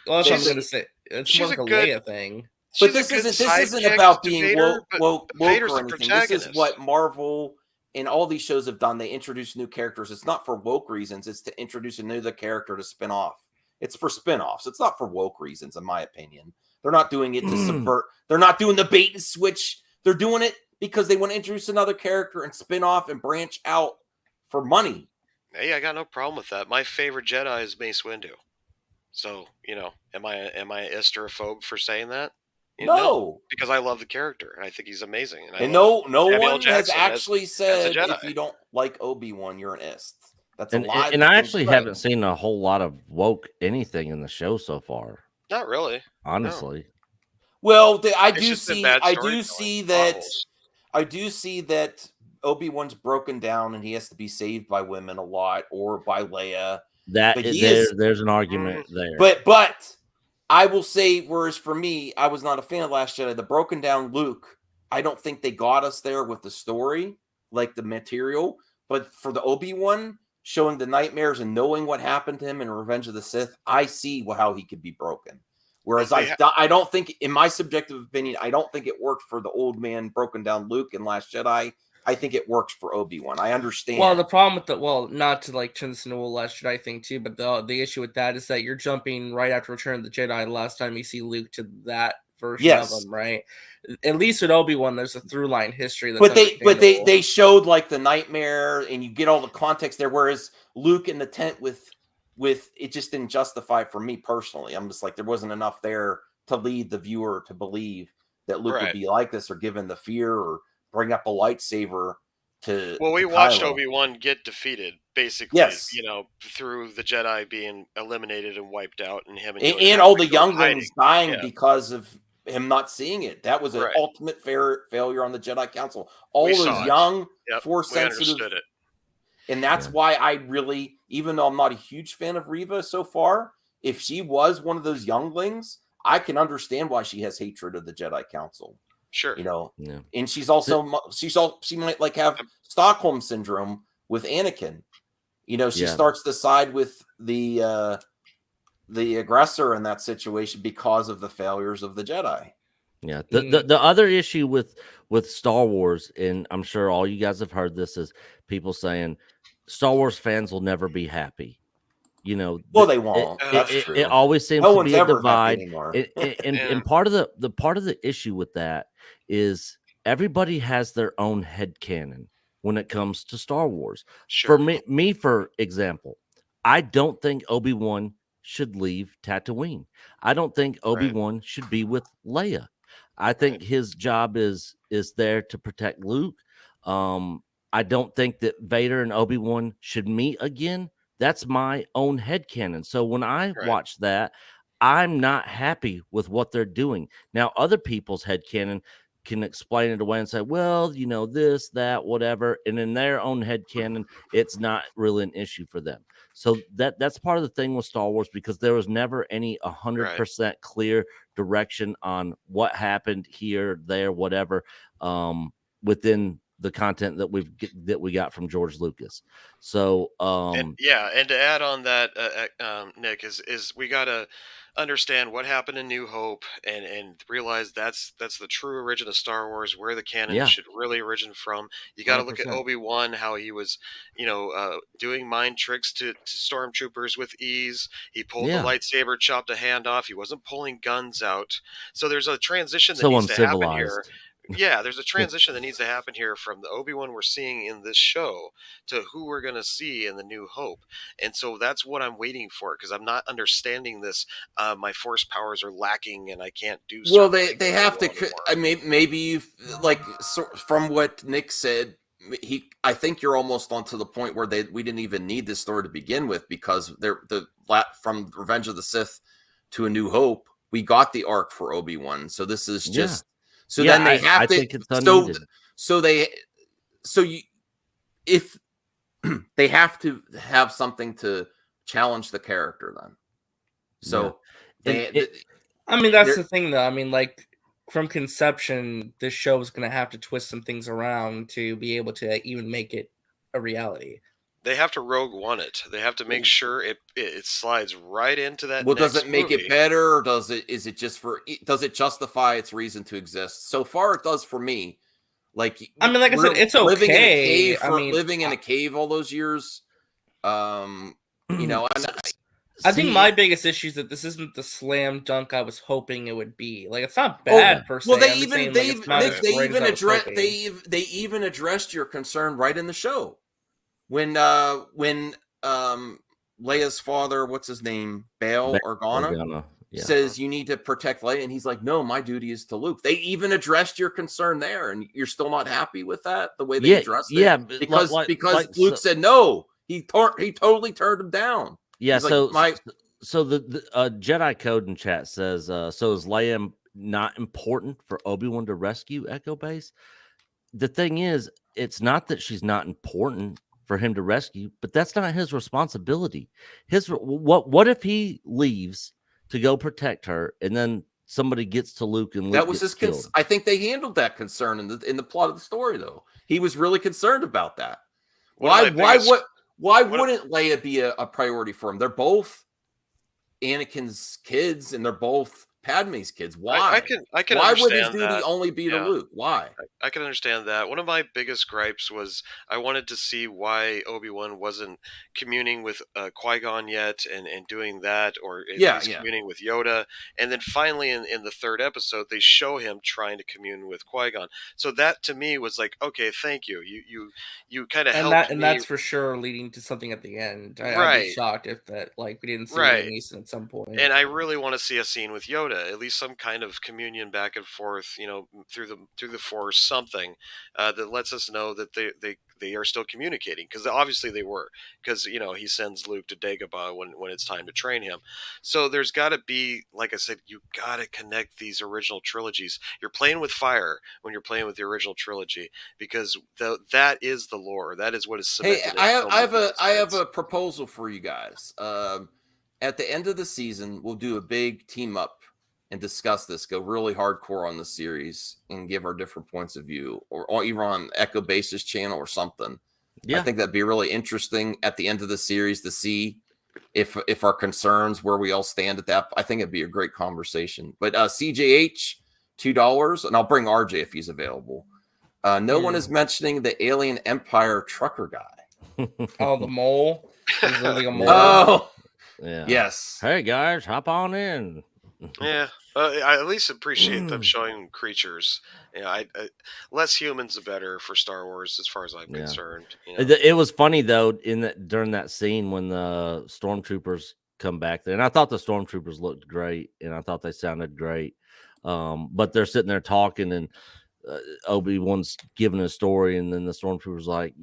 That's what I'm going to say. It's more like a Leia thing. But this isn't about being woke or anything. This is what Marvel and all these shows have done. They introduce new characters. It's not for woke reasons. It's to introduce another character to spin off. It's for spin-offs. It's not for woke reasons, in my opinion. They're not doing it to subvert. They're not doing the bait and switch. They're doing it because they want to introduce another character and spin off and branch out for money. Hey, I got no problem with that. My favorite Jedi is Mace Windu. So, am I a esteraphobe for saying that? No, because I love the character and I think he's amazing. And no one has actually said if you don't like Obi-Wan, you're an ist. That's a lie. And I actually haven't seen a whole lot of woke anything in the show so far. Not really, honestly. No. Well, I do see that Obi-Wan's broken down and he has to be saved by women a lot or by Leia. There's an argument there. But I will say, whereas for me, I was not a fan of Last Jedi. The broken down Luke, I don't think they got us there with the story, like the material. But for the Obi-Wan, showing the nightmares and knowing what happened to him in Revenge of the Sith, I see how he could be broken. Whereas I don't think, in my subjective opinion, I don't think it worked for the old man broken down Luke in Last Jedi. I think it works for Obi-Wan. I understand. Well, the problem with not to turn this into a Last Jedi thing too, but the issue with that is that you're jumping right after Return of the Jedi. The last time you see Luke to that version of him, right? At least with Obi-Wan, there's a through line history. But they showed the nightmare, and you get all the context there. Whereas Luke in the tent with it just didn't justify for me personally. I'm just there wasn't enough there to lead the viewer to believe that Luke would be like this, or given the fear, or bring up a lightsaber Well, we to watched Kylo. Obi-Wan get defeated, basically. Yes. Through the Jedi being eliminated and wiped out, and him and And, Yoda and all the having to go younglings hiding. dying because of him not seeing it. That was an Right. ultimate failure on the Jedi Council. All We those saw it. young, Yep, force we sensitive, understood it. and that's why I really, even though I'm not a huge fan of Reva so far, if she was one of those younglings, I can understand why she has hatred of the Jedi Council. Sure. And she's also she might like have Stockholm syndrome with Anakin. She starts to side with the aggressor in that situation because of the failures of the Jedi. Yeah. The other issue with Star Wars, and I'm sure all you guys have heard this, is people saying Star Wars fans will never be happy. Well, they won't. That's true. It always seems No to one's be a ever happy divide. anymore. And part of the issue with that is everybody has their own headcanon when it comes to Star Wars. Sure. For me, for example, I don't think Obi-Wan should leave Tatooine. I don't think Obi-Wan should be with Leia. I think his job is there to protect Luke. I don't think that Vader and Obi-Wan should meet again. That's my own headcanon. So when I watch that, I'm not happy with what they're doing. Now, other people's headcanon can explain it away and say, well, this, that, whatever. And in their own headcanon, it's not really an issue for them. So that's part of the thing with Star Wars, because there was never any 100% clear direction on what happened here, there, whatever, within the content that we got from George Lucas. So and to add on that, Nick, is we gotta understand what happened in New Hope and realize that's the true origin of Star Wars, where the canon should really originate from. You got to look at 100%. Obi-Wan, how he was, doing mind tricks to stormtroopers with ease. He pulled the lightsaber, chopped a hand off. He wasn't pulling guns out. So there's a transition that needs to happen here. Yeah, there's a transition that needs to happen here from the Obi-Wan we're seeing in this show to who we're going to see in the New Hope. And so that's what I'm waiting for, because I'm not understanding this. My force powers are lacking and I can't do Well, they have to. I mean, maybe from what Nick said, I think you're almost onto the point where we didn't even need this story to begin with, because from Revenge of the Sith to A New Hope, we got the arc for Obi-Wan. So this is just. So then they have to. If they have to have something to challenge the character, then. So, I mean, that's the thing, though. I mean, like, from conception, this show is going to have to twist some things around to be able to even make it a reality. They have to Rogue One it. They have to make sure it slides right into that. Well, next does it make movie. it better, or does it justify its reason to exist? So far, it does for me. Like, I mean, like I said, it's living in a okay. cave living in a cave all those years. I think my biggest issue is that this isn't the slam dunk I was hoping it would be. Like, it's not bad per se. Well, they even addressed your concern right in the show. When Leia's father, what's his name, Bail Organa, says you need to protect Leia, and he's like, no, my duty is to Luke. They even addressed your concern there, and you're still not happy with that, the way they addressed it? Yeah, because Luke said no. He totally turned him down. Yeah, he's so like, the Jedi Code in chat says, so is Leia not important for Obi-Wan to rescue Echo Base? The thing is, it's not that she's not important for him to rescue, but that's not his responsibility. What if he leaves to go protect her, and then somebody gets to Luke and Luke that was gets his killed? I think they handled that concern in the plot of the story, though. He was really concerned about that. Why wouldn't Leia be a priority for him? They're both Anakin's kids, and they're both Padme's kids. Why? I can Why understand would his duty that. only be to Luke? Why? I can understand that. One of my biggest gripes was I wanted to see why Obi-Wan wasn't communing with Qui-Gon yet and doing that, or he's communing with Yoda. And then finally in the third episode, they show him trying to commune with Qui-Gon. So that to me was like, okay, thank you. You kind of helped me. And that's for sure leading to something at the end. I'd be shocked if that, like, we didn't see Liam Neeson at some point. And I really want to see a scene with Yoda Yoda, at least some kind of communion back and forth, through the Force, something that lets us know that they are still communicating, because obviously they were, because he sends Luke to Dagobah when it's time to train him. So there's got to be, like I said, you got to connect these original trilogies. You're playing with fire when you're playing with the original trilogy, because that is the lore. That is what is cemented. Hey, I have a proposal for you guys. At the end of the season, we'll do a big team up and discuss this. Go really hardcore on the series and give our different points of view, or even on Echo Base's channel or something. Yeah. I think that'd be really interesting at the end of the series to see if our concerns, where we all stand at that. I think it'd be a great conversation. But CJH, $2, and I'll bring RJ if he's available. No one is mentioning the Alien Empire trucker guy. Oh, the mole. He's literally a mole. Oh, yeah. Yes. Hey guys, hop on in. Yeah, I at least appreciate them showing creatures. I less humans the better for Star Wars, as far as I'm concerned. It was funny though during that scene when the stormtroopers come back there, and I thought the stormtroopers looked great, and I thought they sounded great. But they're sitting there talking, and Obi-Wan's giving a story, and then the stormtrooper's like,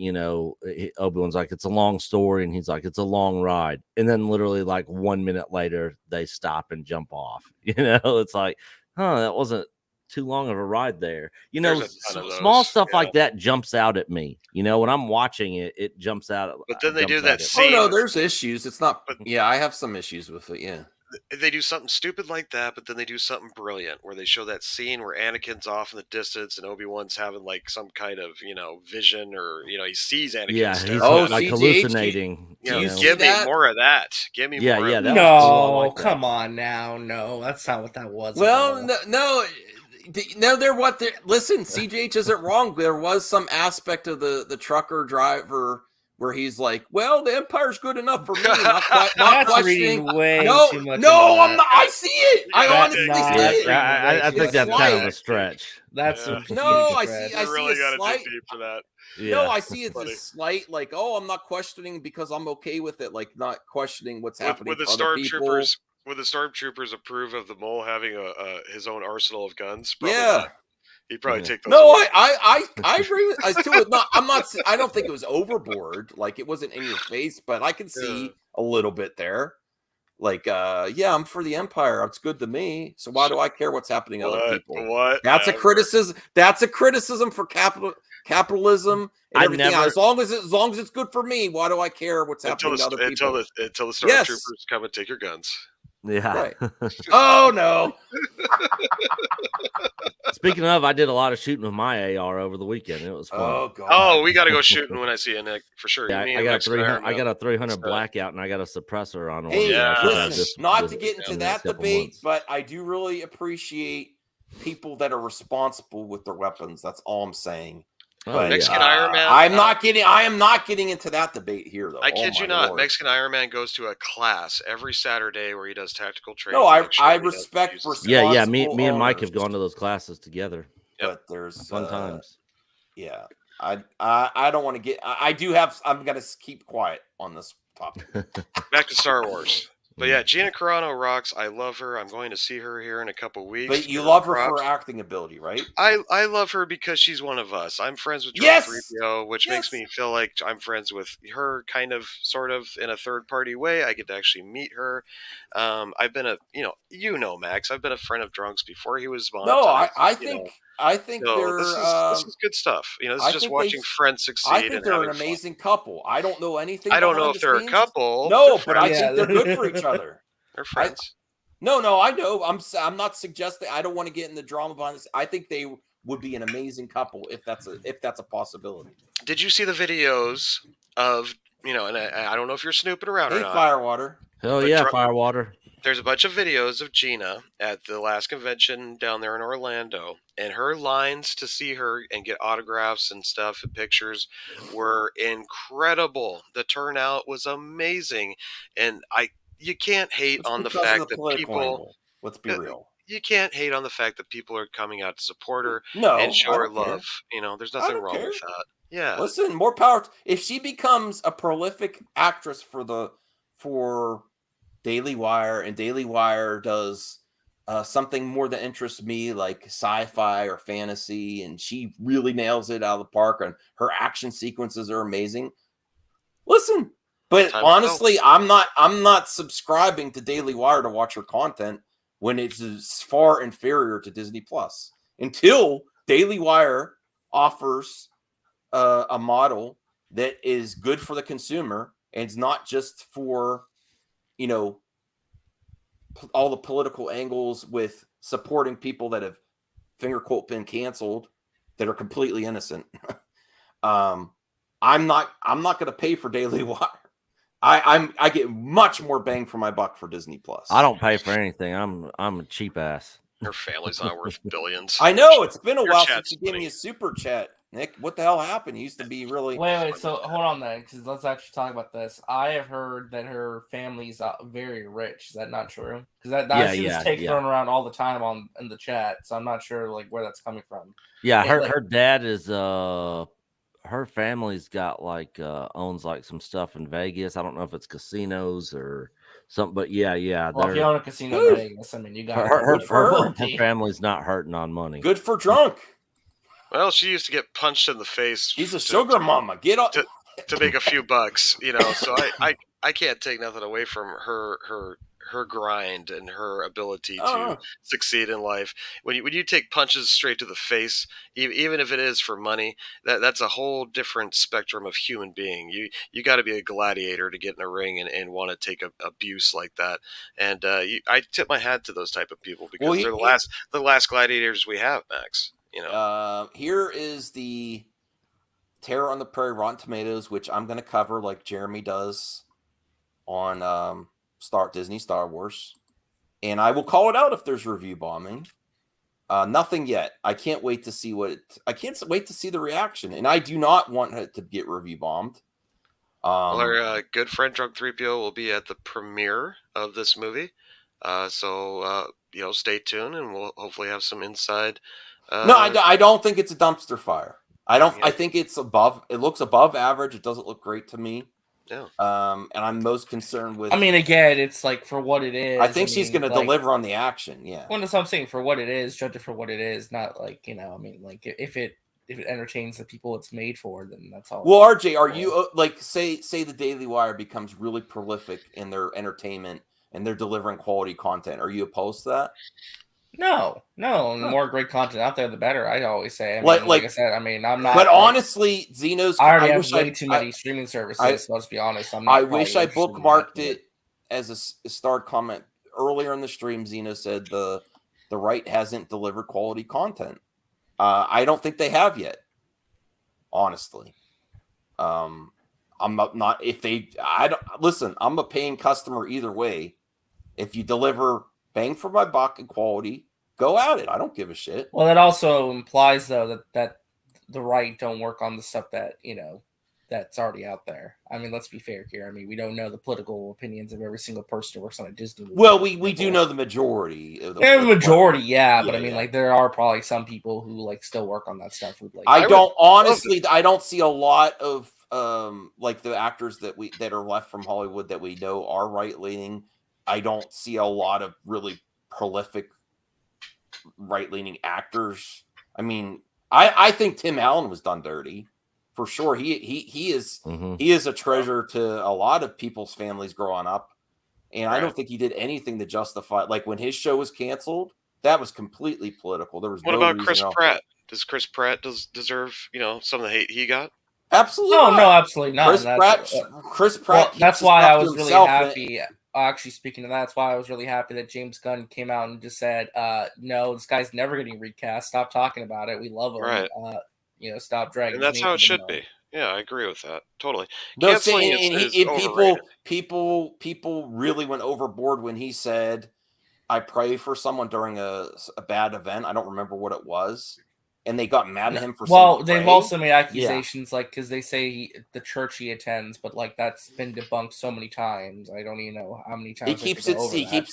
Obi-Wan's like, it's a long story, and he's like, it's a long ride, and then literally like 1 minute later they stop and jump off. It's like, that wasn't too long of a ride there. Small stuff like that jumps out at me. When I'm watching it jumps out. But then they do that scene. Oh no, there's issues. It's not. I have some issues with it. Yeah. They do something stupid like that, but then they do something brilliant where they show that scene where Anakin's off in the distance and Obi-Wan's having like some kind of vision, or he sees Anakin. Yeah, he's like hallucinating. Give me more of that. Give me more. Yeah, no, come on now, no, that's not what that was. Well, no. Listen, CJH isn't wrong. There was some aspect of the trucker driver where he's like, well, the Empire's good enough for me. Not questioning. No, I'm not. I see it. I honestly see it. I think that's kind of a stretch. That's I see really a slight. Dig deep for that. Yeah. No, I see it's a slight, like, I'm not questioning because I'm okay with it. Like, not questioning what's happening with the to other people. Would the stormtroopers approve of the mole having his own arsenal of guns? Probably not. He'd probably take those. No, I agree with. I don't think it was overboard. Like, it wasn't in your face, but I can see a little bit there. Like, I'm for the Empire. It's good to me. So why do I care what's happening to other people? What? That's a criticism. That's a criticism for capitalism and everything. As long as it's good for me, why do I care what's happening to other people? Until the stormtroopers come and take your guns. Yeah. Right. Oh no. Speaking of, I did a lot of shooting with my AR over the weekend. It was fun. Oh god. Oh, we got to go shooting when I see you, Nick, for sure. Yeah, I got a 300 blackout, and I got a suppressor on. Hey, listen, not to get into that debate, but I do really appreciate people that are responsible with their weapons. That's all I'm saying. But, Mexican Iron Man. I am not getting into that debate here, though. I kid you not. Lord. Mexican Iron Man goes to a class every Saturday where he does tactical training. No, I respect for yeah. Me and Mike have gone to those classes together. But there's fun times. Yeah, I don't want to get. I do have. I'm gonna keep quiet on this topic. Back to Star Wars. But yeah, Gina Carano rocks. I love her. I'm going to see her here in a couple weeks. But you love her for acting ability, right? I love her because she's one of us. I'm friends with John 3PO, which makes me feel like I'm friends with her, kind of, sort of, in a third-party way. I get to actually meet her. I've been Max. I've been a friend of Drunk's before he was monetized. No, I think this is good stuff. This is just watching friends succeed. I think they're an amazing couple. I don't know anything. I don't know if they're a couple. No, but I think they're good for each other. They're friends. No, I know. I'm not suggesting. I don't want to get in the drama behind this. I think they would be an amazing couple if that's a possibility. Did you see the videos of and I don't know if you're snooping around or not. Firewater. Hell yeah, Firewater. There's a bunch of videos of Gina at the last convention down there in Orlando, and her lines to see her and get autographs and stuff and pictures were incredible. The turnout was amazing, and you can't hate on the fact that people. Let's be real. You can't hate on the fact that people are coming out to support her and show her love. There's nothing wrong with that. Yeah. Listen, more power. If she becomes a prolific actress for Daily Wire, and Daily Wire does something more that interests me, like sci-fi or fantasy, and she really nails it out of the park, and her action sequences are amazing. Listen, but honestly, I'm not subscribing to Daily Wire to watch her content when it's far inferior to Disney Plus until Daily Wire offers a model that is good for the consumer and it's not just for, you know, all the political angles with supporting people that have finger quote been canceled that are completely innocent. I'm not going to pay for Daily Wire. I get much more bang for my buck for Disney Plus. I don't pay for anything. I'm a cheap ass. Her family's not worth billions. I know it's been a Your while chat's since you gave me a super chat, Nick. What the hell happened? You used to be really. Wait. So hold on then, because let's actually talk about this. I have heard that her family's very rich. Is that not true? Because I see this take thrown around all the time in the chat. So I'm not sure like where that's coming from. Yeah, her dad is her family's got like owns like some stuff in Vegas. I don't know if it's casinos or something, but yeah. Well, if you own a casino in Vegas, I mean, you got her family's not hurting on money. Good for drunk. Well, she used to get punched in the face. She's a sugar mama. Get up to make a few bucks, you know. So I can't take nothing away from her grind and her ability to succeed in life. When you take punches straight to the face, even if it is for money, that's a whole different spectrum of human being. You got to be a gladiator to get in a ring and want to take abuse like that. And I tip my hat to those type of people because they're the last gladiators we have, Max. You know. Here is the Terror on the Prairie Rotten Tomatoes, which I'm going to cover like Jeremy does on Disney Star Wars, and I will call it out if there's review bombing. Nothing yet. I can't wait to see I can't wait to see the reaction, and I do not want it to get review bombed. Our good friend Drunk 3PO will be at the premiere of this movie, so stay tuned, and we'll hopefully have some inside. No, I don't think it's a dumpster fire. I think it's above. It looks above average. It doesn't look great to me. Yeah. And I'm most concerned with. I mean, again, it's like for what it is. I think she's going to deliver on the action. Yeah. Well, that's what I'm saying. For what it is, judge it for what it is. Not like I mean, like if it entertains the people it's made for, then that's all. Well, RJ, are you like say the Daily Wire becomes really prolific in their entertainment and they're delivering quality content? Are you opposed to that? No. The more great content out there, the better. I always say. I mean, like I said, I mean, I'm not. But honestly, Xeno's. I already have way too many streaming services. Let's be honest. I wish I bookmarked it as a starred comment earlier in the stream. Xeno said the right hasn't delivered quality content. I don't think they have yet. Honestly, I'm not. If they, I don't listen. I'm a paying customer either way. If you deliver bang for my buck and quality, go at it. I don't give a shit. Well, that also implies though that the right don't work on the stuff that that's already out there. I mean, let's be fair here. I mean, we don't know the political opinions of every single person who works on a Disney movie. Well, we do know the majority of but I mean, like there are probably some people who like still work on that stuff. With, like, I don't see a lot of like the actors that are left from Hollywood that we know are right leaning. I don't see a lot of really prolific right-leaning actors. I mean, I think Tim Allen was done dirty for sure. He is a treasure to a lot of people's families growing up, and I don't think he did anything to justify. Like when his show was canceled, that was completely political. There was what about Chris Pratt? Does Chris Pratt deserve some of the hate he got? Absolutely. No, absolutely not. Chris Pratt. Well, that's why I was really happy. Actually, speaking of that, that's why I was really happy that James Gunn came out and just said, no, this guy's never getting recast. Stop talking about it. We love him. Right. Stop dragging. And that's how it should be. Yeah, I agree with that. Totally. No, people really went overboard when he said, I pray for someone during a bad event. I don't remember what it was. And they got mad at him for saying they've also made accusations like because they say the church he attends, but like that's been debunked so many times. I don't even know how many times he keeps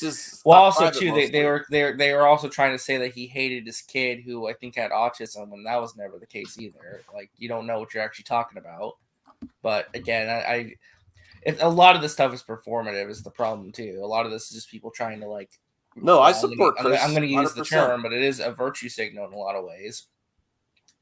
his. Well, also too, they were also trying to say that he hated his kid who I think had autism, and that was never the case either. Like you don't know what you're actually talking about. But again, a lot of this stuff is performative is the problem too. A lot of this is just people trying to like No, I I'm gonna- support I'm Chris. gonna use the 100%. term, but it is a virtue signal in a lot of ways.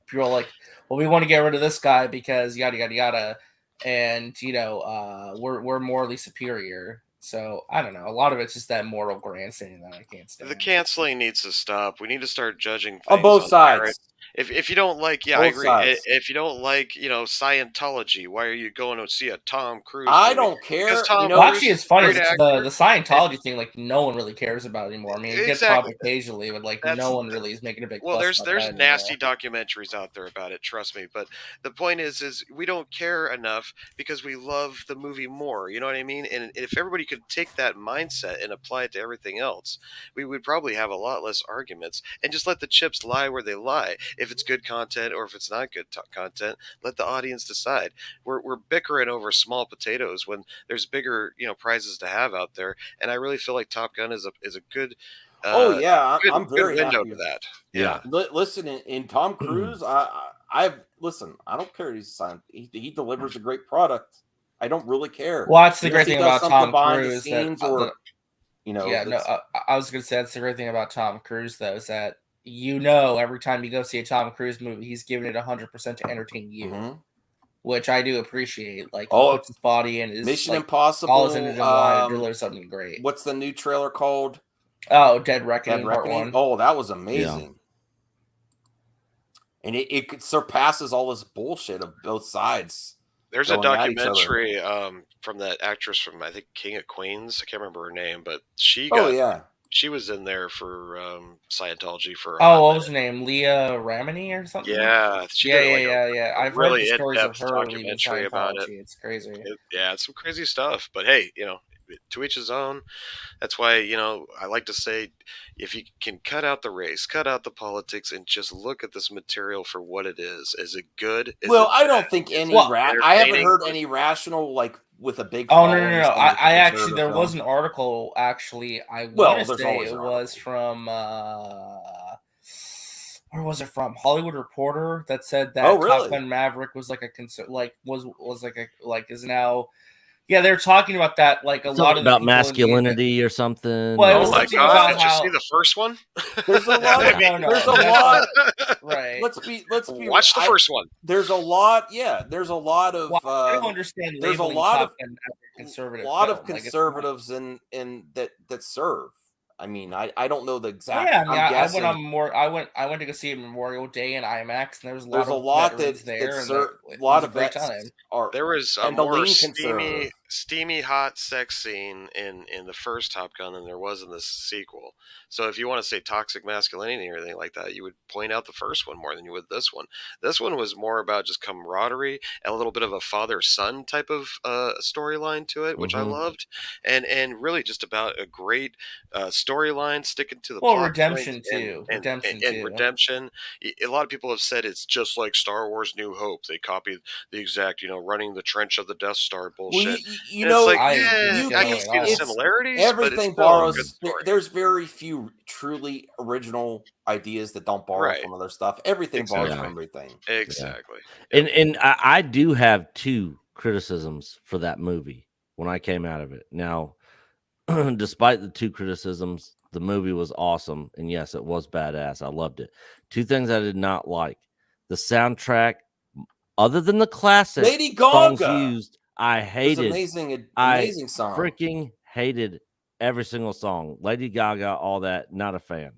People are like, well, we want to get rid of this guy because yada yada yada, and we're morally superior. So I don't know. A lot of it's just that moral grandstanding that I can't stand. The canceling needs to stop. We need to start judging things On both sides. merit. If you don't like, I Both agree. sides. If you don't like, Scientology, why are you going to see a Tom Cruise? I movie? don't care. Because Tom Well, Cruise actually, is it's a funny. great actor. The Scientology thing, like, no one really cares about anymore. I mean, it gets Exactly. popped occasionally, but like, That's- no one really is making a big. Well, fuss there's about that nasty anymore. documentaries out there about it. Trust me. But the point is we don't care enough because we love the movie more. You know what I mean? And if everybody could take that mindset and apply it to everything else, we would probably have a lot less arguments and just let the chips lie where they lie. If it's good content or if it's not good content, let the audience decide. We're bickering over small potatoes when there's bigger prizes to have out there. And I really feel like Top Gun is a good. Oh yeah, I'm very good window happy to that. Yeah. Listen, in Tom Cruise, I listen. I don't care. He delivers a great product. I don't really care. Well, that's the Unless great he thing does about something Tom behind the Cruise. scenes I was gonna say that's the great thing about Tom Cruise, though, is that every time you go see a Tom Cruise movie, he's giving it 100% to entertain you, which I do appreciate. Like, he puts his body in, his Mission like, Impossible. all his energy line to deliver something great. What's the new trailer called? Oh, Dead Reckoning Part 1. Oh, that was amazing. And it surpasses all this bullshit of both sides. There's a going at each other. documentary from that actress from, I think, King of Queens. I can't remember her name, but she was in there for Scientology for. What was her name? Leah Ramini or something? Yeah, she did yeah. I've really read the stories of in-depth her leaving documentary about it. Scientology. It's crazy. It's some crazy stuff. But hey, to each his own. That's why I like to say, if you can cut out the race, cut out the politics, and just look at this material for what it is. Is it good? I don't think any. I haven't heard any rational with a big. Oh no! I actually there was an article. Actually, I want to say it was from. Where was it from? Hollywood Reporter that said that Top Gun Maverick was like a is now. Yeah, they're talking about that, like Something lot of about masculinity or something. Well, oh my god! Did you see the first one? There's a lot. There's a lot. Right. Let's be. Watch the first one. There's a lot. Yeah. There's a lot of. I don't understand. There's a lot of conservative. of conservatives in that serve. I mean, I don't know the exact. Yeah, I went to go see it Memorial Day in IMAX, and there was a lot there. A lot of vets are. There was a more steamy, hot sex scene in the first Top Gun than there was in the sequel. So if you want to say toxic masculinity or anything like that, you would point out the first one more than you would this one. This one was more about just camaraderie and a little bit of a father-son type of storyline to it, which I loved, and really just about a great storyline sticking to the plot redemption points too, and redemption. A lot of people have said it's just like Star Wars New Hope. They copied the exact, running the trench of the Death Star bullshit. I can see the similarities. Everything borrows. There's very few truly original ideas that don't borrow from other stuff. Everything borrows from everything. Exactly. Yeah. And I do have 2 criticisms for that movie when I came out of it. Now, despite the 2 criticisms, the movie was awesome. And yes, it was badass. I loved it. 2 things I did not like. The soundtrack, other than the classic Lady Gaga songs used, I hated. Amazing song. Freaking hated every single song. Lady Gaga, all that. Not a fan.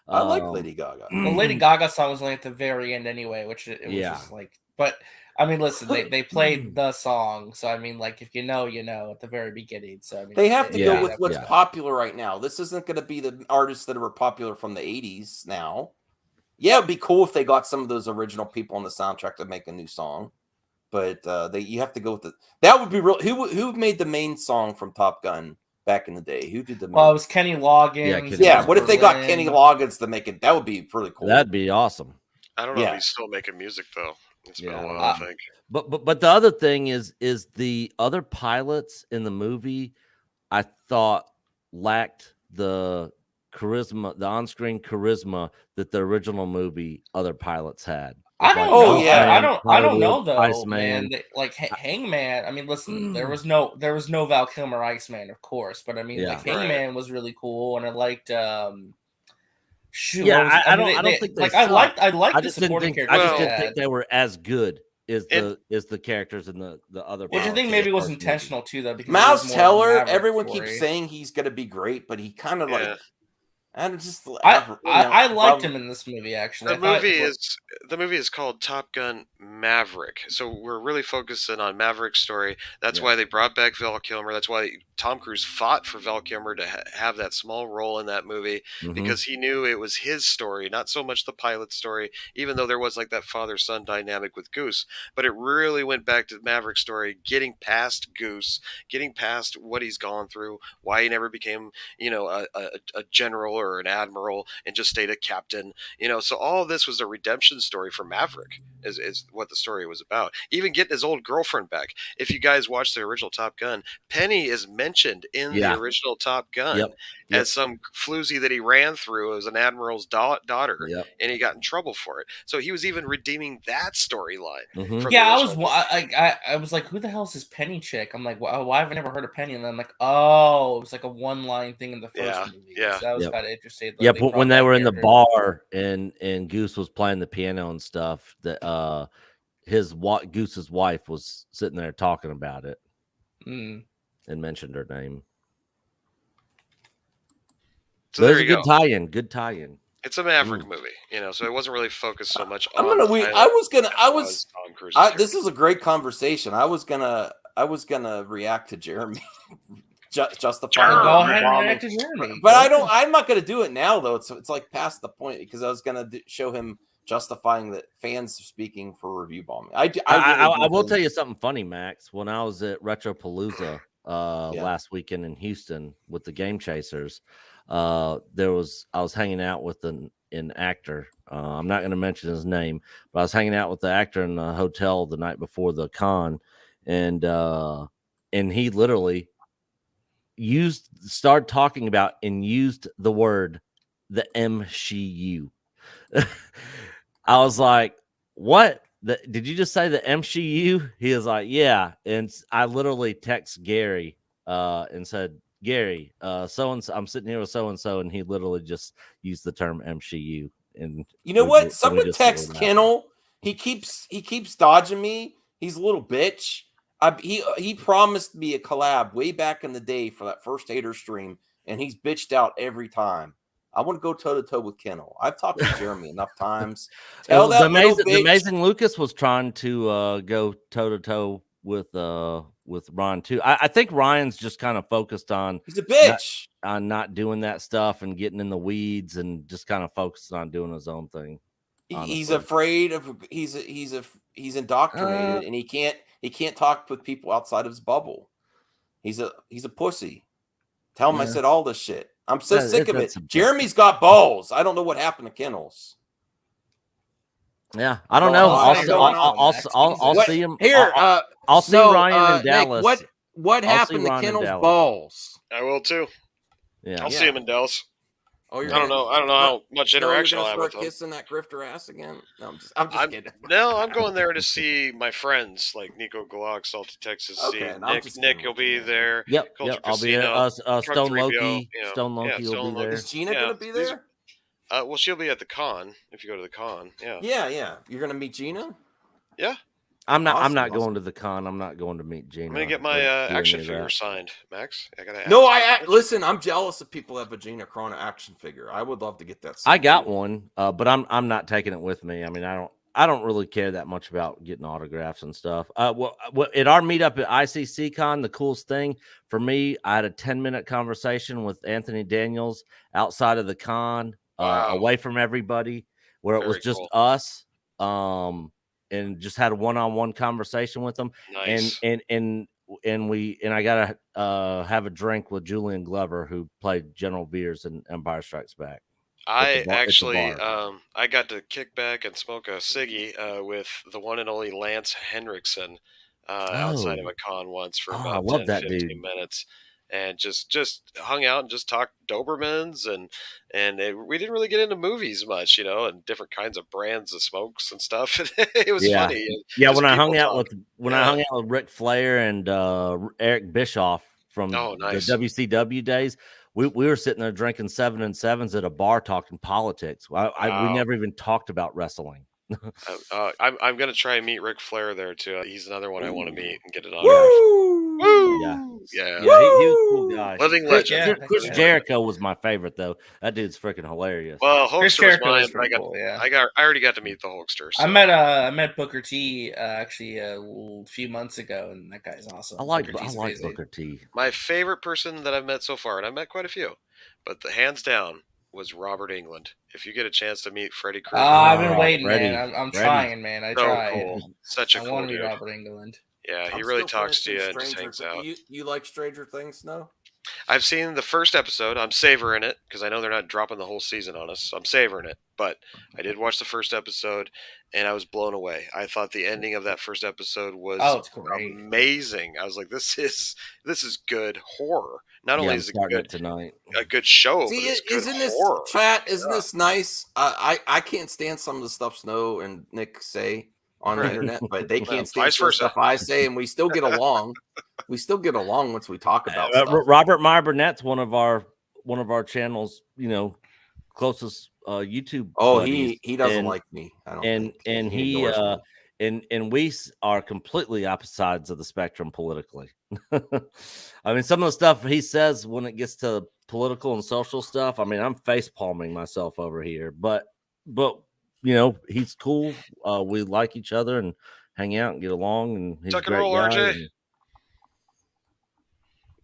I like Lady Gaga. The Lady Gaga song was only at the very end anyway, which it was just like. But I mean, listen, they played the song, so I mean, like, if you know at the very beginning. So I mean, they have to go with what's popular right now. This isn't going to be the artists that were popular from the 80s now. Yeah, it'd be cool if they got some of those original people on the soundtrack to make a new song, but you have to go with that would be real. Who made the main song from Top Gun back in the day? Who did the? Well, it was Kenny Loggins. Yeah. What if they got Kenny Loggins to make it? That would be pretty cool. That'd be awesome. I don't know if he's still making music though. It's been a while, I think. But the other thing is the other pilots in the movie, I thought lacked the charisma, the on-screen charisma that the original movie other pilots had. I don't Oh, know. yeah. I don't know though, Iceman. man. Like Hangman. I mean, listen, there was no Val Kilmer Iceman, of course, but I mean, like Hangman was really cool, and I liked. Shoot, Yeah, what was it? I don't think they like I liked the just didn't supporting think characters. I just didn't think they were as good as the characters in the other. Which I think maybe was intentional too, though. Because Miles it was more of a Teller, Maverick everyone story. keeps saying he's going to be great, but he kind of like, and just I liked him in this movie actually. The movie is called Top Gun Maverick, so we're really focusing on Maverick's story. That's why they brought back Val Kilmer. That's why Tom Cruise fought for Val Kilmer to have that small role in that movie, because he knew it was his story, not so much the pilot's story, even though there was like that father-son dynamic with Goose. But it really went back to Maverick's story, getting past Goose, getting past what he's gone through, why he never became, a general or an admiral and just stayed a captain. So all of this was a redemption story for Maverick, is what the story was about. Even getting his old girlfriend back. If you guys watch the original Top Gun, Penny is mentioned in the original Top Gun as some floozy that he ran through as an admiral's daughter, and he got in trouble for it. So he was even redeeming that storyline. I was like, who the hell is this Penny chick? I'm like, why have I never heard of Penny? And then I'm like, oh, it was like a one-line thing in the first movie. So that was kind of interesting. Yeah, but when they were in the bar and Goose was playing the piano and stuff, that Goose's wife was sitting there talking about it and mentioned her name. So there's a good tie-in. Good tie-in. It's a Maverick movie, so it wasn't really focused so much on. This is a great conversation. I was gonna react to Jeremy. Justifying. Go ahead and react to Jeremy. But I'm not gonna do it now though. It's like past the point, because I was gonna show him justifying that fans speaking for review bombing. I will tell you something funny, Max. When I was at Retropalooza last weekend in Houston with the Game Chasers, I was hanging out with an actor. I'm not going to mention his name, but I was hanging out with the actor in the hotel the night before the con, and he literally started talking about and used the word the MCU. I was like, what? Did you just say the MCU? He was like, yeah. And I literally text Gary and said, Gary, so-and-so, I'm sitting here with so-and-so, and he literally just used the term MCU. And you know what? Someone text Kennel. He keeps dodging me. He's a little bitch. He promised me a collab way back in the day for that first hater stream, and he's bitched out every time. I want to go toe-to-toe with Kennel. I've talked to Jeremy enough times. The Amazing Lucas was trying to go toe-to-toe with Ron too. I think Ryan's just kind of focused on he's a bitch on not doing that stuff and getting in the weeds and just kind of focused on doing his own thing. Honestly. He's afraid of he's indoctrinated and he can't talk with people outside of his bubble. He's a pussy. Tell him I said all this shit. I'm so sick of it. Jeremy's got balls. I don't know what happened to Kennels. Yeah, I don't know. I'll see him here. I'll see Ryan in Dallas. Nick, what happened to Kennel's balls? I will too. Yeah, I'll see him in Dallas. Oh, I don't know how much interaction I'll have with him. Kissing that grifter ass again? No, I'm just kidding. No, I'm going there to see my friends like Nico Glock, Salty Texas. Okay, Nick will be there. Yep, I'll be there. Stone Loki will be there. Is Gina going to be there? Well, she'll be at the con if you go to the con. Yeah. You're going to meet Gina? Yeah. I'm not going to the con. I'm not going to meet Gina. I'm gonna get my action figure signed, Max. Listen. I'm jealous of people that have a Gina Carano action figure. I would love to get that. I got one, but I'm not taking it with me. I mean, I don't really care that much about getting autographs and stuff. Well, at our meetup at ICC Con, the coolest thing for me, I had a 10-minute conversation with Anthony Daniels outside of the con, away from everybody, where it was just us. And just had a one-on-one conversation with them. Nice. And I got to have a drink with Julian Glover, who played General Veers in Empire Strikes Back. I got to kick back and smoke a ciggy with the one and only Lance Henriksen outside of a con once for about 10-15 minutes. and just hung out and just talked Dobermans we didn't really get into movies much, and different kinds of brands of smokes and stuff. It was Yeah. funny. Yeah, Just when I hung people out talk. with I hung out with Ric Flair and Eric Bischoff from Oh, nice. the WCW days, we were sitting there drinking 7 and 7s at a bar talking politics. We Wow. never even talked about wrestling. I'm gonna try and meet Ric Flair there too. He's another one I want to meet and get it on. Woo! Yeah. Yeah. Yeah, he was a cool guy. Living Chris, legend. Chris Jericho was my favorite though. That dude's freaking hilarious. Well, Chris Hulkster was Jericho mine, is but pretty cool, yeah. I already got to meet the Hulkster. So. I met Booker T actually a few months ago, and that guy's awesome. I like amazing. Booker T. My favorite person that I've met so far, and I've met quite a few, but the hands down was Robert England. If you get a chance to meet Freddie Krueger, I've been waiting, man. I'm trying, man. I so try. cool. Such a I cool want to dude. meet Robert England. Yeah, he I'm really still talks to you finishing and just Stranger hangs out. You like Stranger Things? No. I've seen the first episode. I'm savoring it because I know they're not dropping the whole season on us. So I'm savoring it. But I did watch the first episode, and I was blown away. I thought the ending of that first episode was it's great. Amazing. I was like, this is good horror. Not only is it good tonight, a good show, See, but it's good isn't this horror. chat? Isn't this nice? I can't stand some of the stuff Snow and Nick say on the Right. internet, but they Well, can't stand vice some versa. stuff I say, and we still get along. We still get along once we talk about stuff. Robert Meyer Burnett's one of our channel's closest YouTube. Oh, buddies. he doesn't And- like me. I don't and think. and He he endorses me. and we are completely opposite sides of the spectrum politically. I mean, some of the stuff he says when it gets to political and social stuff, I mean, I'm face palming myself over here, but he's cool. We like each other and hang out and get along, and he's Tuck a and great roll, guy. RJ.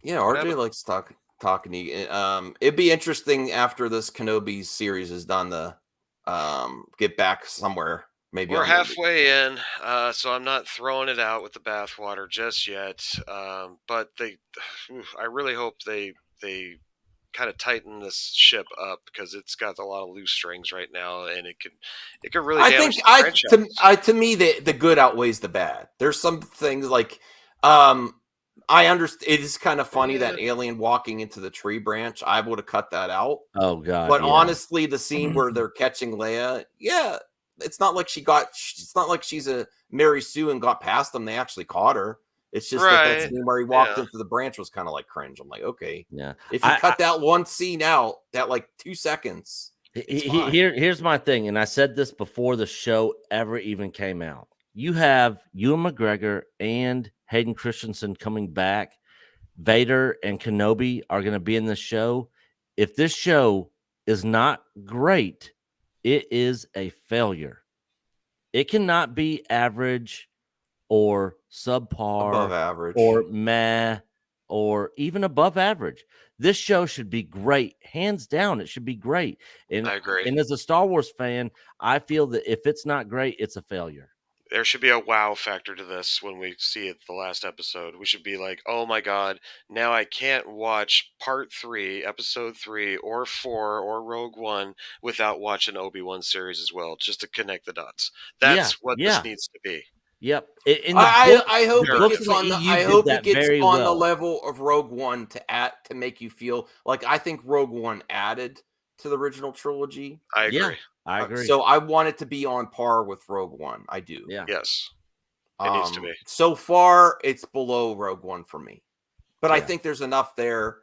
Yeah, RJ likes talking to you. It'd be interesting after this Kenobi series is done to get back somewhere. Maybe We're on the- halfway in, so I'm not throwing it out with the bathwater just yet. But I really hope they kind of tighten this ship up because it's got a lot of loose strings right now, and it could really. I damage think the franchise. to me the good outweighs the bad. There's some things like I understand. It is kind of funny that alien walking into the tree branch. I would have cut that out. Oh God! But yeah. honestly, the scene where they're catching Leia, yeah, it's not like it's not like she's a Mary Sue and got past them. They actually caught her. It's just that Right. scene where he walked Yeah. into the branch was kind of like cringe. I'm like, okay, Yeah. if you cut that one scene out, that like 2 seconds. Here's my thing, and I said this before the show ever even came out. You have Ewan McGregor and Hayden Christensen coming back. Vader and Kenobi are going to be in the show. If this show is not great, it is a failure. It cannot be average or subpar, Above average. or meh, or even above average. This show should be great, hands down. It should be great. And I agree. And as a Star Wars fan, I feel that if it's not great, it's a failure. There should be a wow factor to this when we see it the last episode. We should be like, oh my God, now I can't watch part 3, episode 3, or 4, or Rogue One without watching Obi-Wan series as well, just to connect the dots. That's what this needs to be. Yep. I hope the it books gets in the on the, EU I did hope that it gets very on the well. level of Rogue One to make you feel like I think Rogue One added to the original trilogy. I agree. Yeah, I agree. So I want it to be on par with Rogue One. I do. Yeah. Yes. It needs to be. So far, it's below Rogue One for me. But I Yeah. think there's enough there.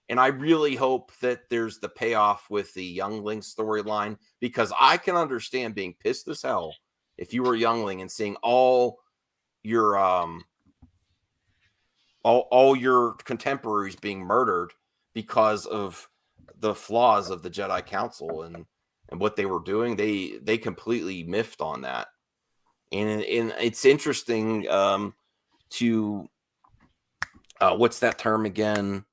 And I really hope that there's the payoff with the Youngling storyline, because I can understand being pissed as hell if you were Youngling and seeing all your all your contemporaries being murdered because of the flaws of the Jedi Council and what they were doing. They completely miffed on that. And it's interesting to what's that term again?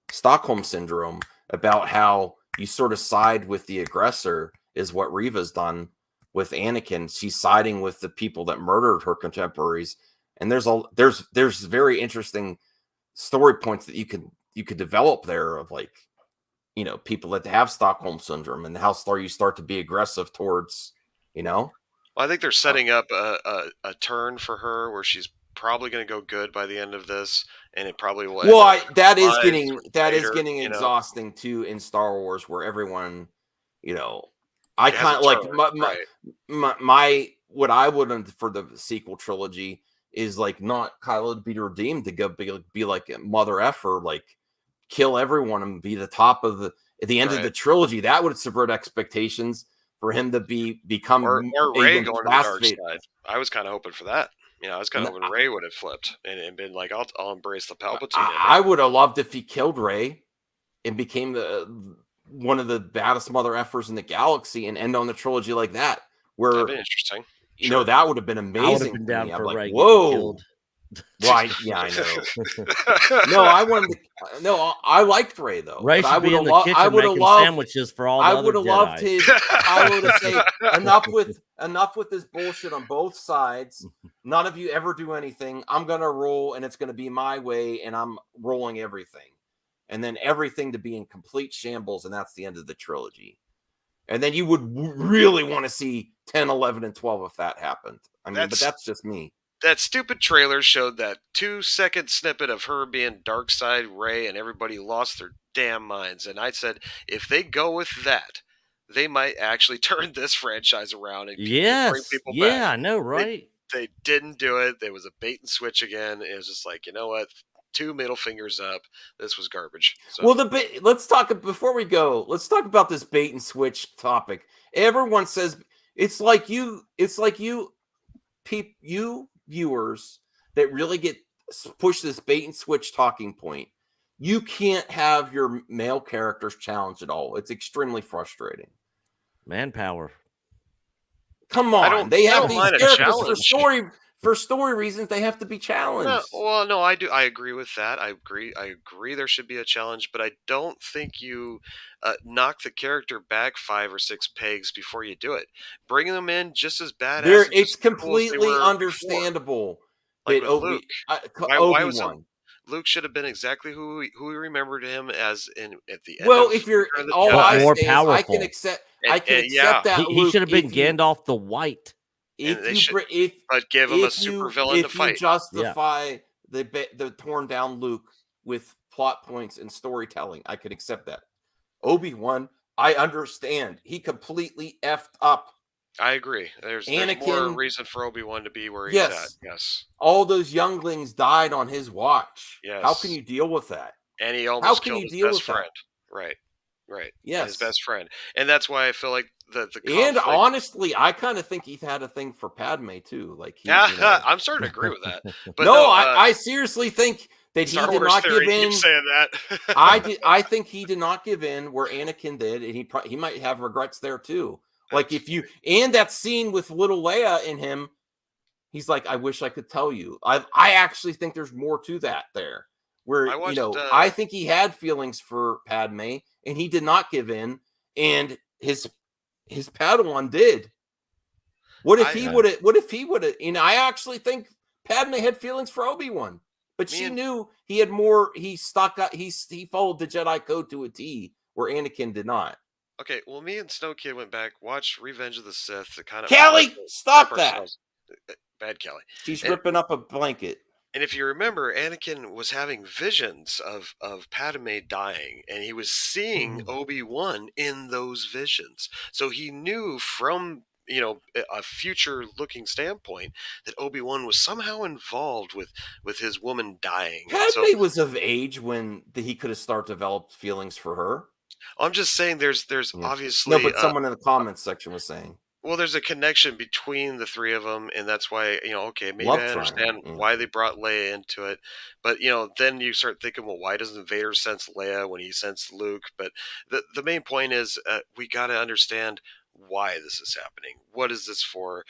Stockholm syndrome, about how you sort of side with the aggressor is what Reva's done with Anakin. She's siding with the people that murdered her contemporaries. And there's very interesting story points that you could develop there of, like, people that have Stockholm syndrome and how you start to be aggressive towards, Well, I think they're setting up a turn for her where she's probably going to go good by the end of this, and it probably will. Well, that is Vader, getting you know. exhausting too in Star Wars, where everyone, you know, I It has a kind of like turn, right. my what I would for the sequel trilogy is like not Kylo to be redeemed to go be like a mother effer, like kill everyone and be the top of at the end of the trilogy. That would subvert expectations for him to become or Rey even going to the dark side. I was kind of hoping for that. You know, I was kind of hoping Rey would have flipped and been like, I'll embrace the Palpatine. I would have loved if he killed Rey and became one of the baddest mother effers in the galaxy and end on the trilogy like that. Where that'd been interesting. You know, that would have been amazing. I would have been down for Rey whoa. killed. Well, I know. No, I wanted to. No, I liked Rey though. Rey should be in the kitchen making sandwiches for all the other Jedi. I would have loved his. I would have said enough with this bullshit on both sides. None of you ever do anything. I'm gonna roll, and it's gonna be my way, and I'm rolling everything, and then everything to be in complete shambles, and that's the end of the trilogy. And then you would really want to see 10, 11, and 12 if that happened. I mean, but that's just me. That stupid trailer showed that 2-second snippet of her being dark side Rey, and everybody lost their damn minds. And I said, if they go with that, they might actually turn this franchise around and bring people back. Yeah, I know, right? They didn't do it. There was a bait and switch again. It was just like, you know what? 2 middle fingers up. This was garbage. So. Well, let's talk before we go. Let's talk about this bait and switch topic. Everyone says it's like you viewers that really get push this bait and switch talking point. You can't have your male characters challenged at all. It's extremely frustrating. Manpower. Come on, they have these characters for story reasons. They have to be challenged. No, I do. I agree with that. I agree. There should be a challenge, but I don't think you knock the character back 5 or 6 pegs before you do it. Bring them in just as badass. It's completely understandable. Like with Luke. Why was Luke should have been exactly who we remembered him as at the end. Well, if you're more powerful, I can accept that. He should have been Gandalf the White. But give him a super villain to fight. If you justify the torn down Luke with plot points and storytelling, I could accept that. Obi-Wan, I understand. He completely effed up. I agree. There's more reason for Obi-Wan to be where he's at. Yes. All those younglings died on his watch. Yes. How can you deal with that? And he almost killed his best friend. Right. Yes. His best friend. And that's why I feel like the conflict... And honestly, I kind of think he's had a thing for Padme too. Like I'm starting to agree with that. But I seriously think that he did not give in. Saying that. I think he did not give in where Anakin did, and he might have regrets there too. Like and that scene with little Leia in him, he's like, I wish I could tell you. I actually think there's more to that there. Where I think he had feelings for Padme, and he did not give in, and his Padawan did. What if he would have? I actually think Padme had feelings for Obi-Wan, but she knew he had more. He followed the Jedi code to a T, where Anakin did not. Okay, well, me and Snow Kid went back, watched Revenge of the Sith to kind of... Kelly, stop that! Bad Kelly. She's ripping up a blanket. And if you remember, Anakin was having visions of Padme dying, and he was seeing Obi-Wan in those visions. So he knew from, a future-looking standpoint that Obi-Wan was somehow involved with his woman dying. Padme was of age when he could have started to develop feelings for her. I'm just saying there's obviously... No, but someone in the comments section was saying. Well, there's a connection between the three of them, and that's why, maybe I understand why they brought Leia into it. But, then you start thinking, well, why doesn't Vader sense Leia when he sensed Luke? But the main point is we got to understand why this is happening. What is this for?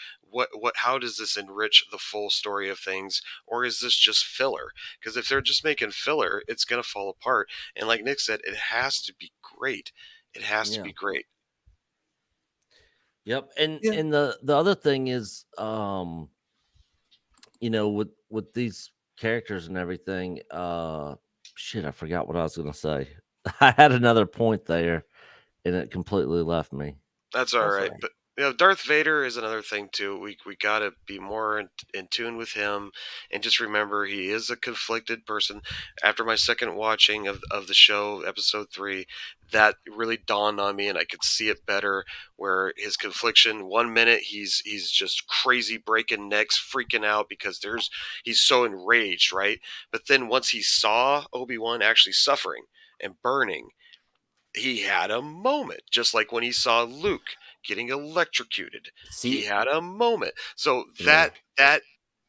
How does this enrich the full story of things? Or is this just filler? Because if they're just making filler, it's going to fall apart. And like Nick said, it has to be great. It has to be great. Yep. And the other thing is, with these characters and everything, I forgot what I was going to say. I had another point there and it completely left me. That's all right. Darth Vader is another thing too. We got to be more in tune with him, and just remember he is a conflicted person. After my second watching of the show, episode 3, that really dawned on me, and I could see it better. Where his confliction, 1 minute he's just crazy, breaking necks, freaking out because he's so enraged, right? But then once he saw Obi-Wan actually suffering and burning, he had a moment, just like when he saw Luke getting electrocuted. He had a moment. So that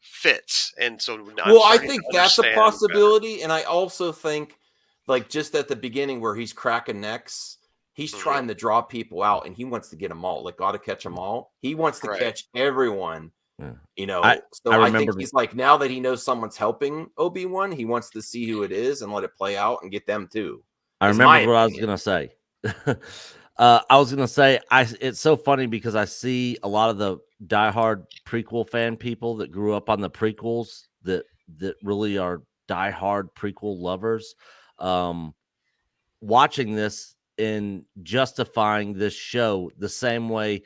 fits. And so I think that's a possibility. And I also think, like, just at the beginning where he's cracking necks, he's trying to draw people out, and he wants to get them all. Like, got to catch them all. He wants to catch everyone. I think he's like, now that he knows someone's helping Obi-Wan, he wants to see who it is and let it play out and get them too. I remember what I was gonna say. I was gonna say, it's so funny because I see a lot of the diehard prequel fan people that grew up on the prequels that really are diehard prequel lovers, watching this and justifying this show the same way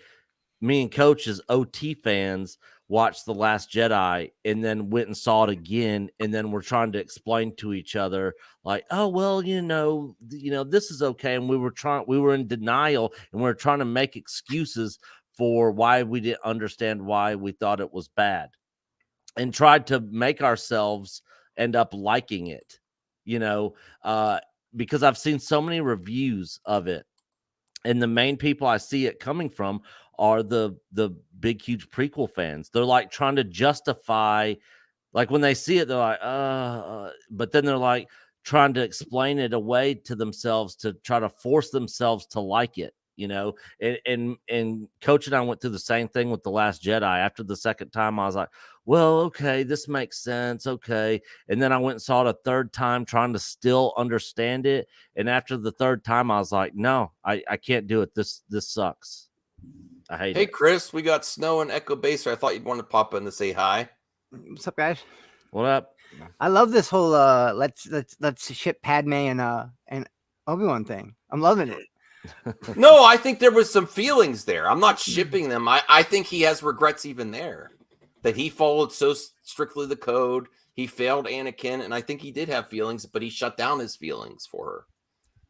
me and Coach as OT fans watched The Last Jedi and then went and saw it again, and then we're trying to explain to each other like, oh well, this is okay, and we were in denial, and we were trying to make excuses for why we didn't understand why we thought it was bad, and tried to make ourselves end up liking it, because I've seen so many reviews of it, and the main people I see it coming from are the big, huge prequel fans. They're like trying to justify, like when they see it, they're like, but then they're like trying to explain it away to themselves to try to force themselves to like it, and Coach and I went through the same thing with The Last Jedi. After the second time, I was like, well, okay, this makes sense. Okay. And then I went and saw it a third time trying to still understand it. And after the third time, I was like, no, I can't do it. This sucks. I hate it. Hey, Chris, we got Snow and Echo Baser. I thought you'd want to pop in to say hi. What's up, guys? What up? I love this whole let's ship Padme and Obi-Wan thing. I'm loving it. No, I think there was some feelings there. I'm not shipping them. I think he has regrets even there, that he followed so strictly the code. He failed Anakin, and I think he did have feelings, but he shut down his feelings for her.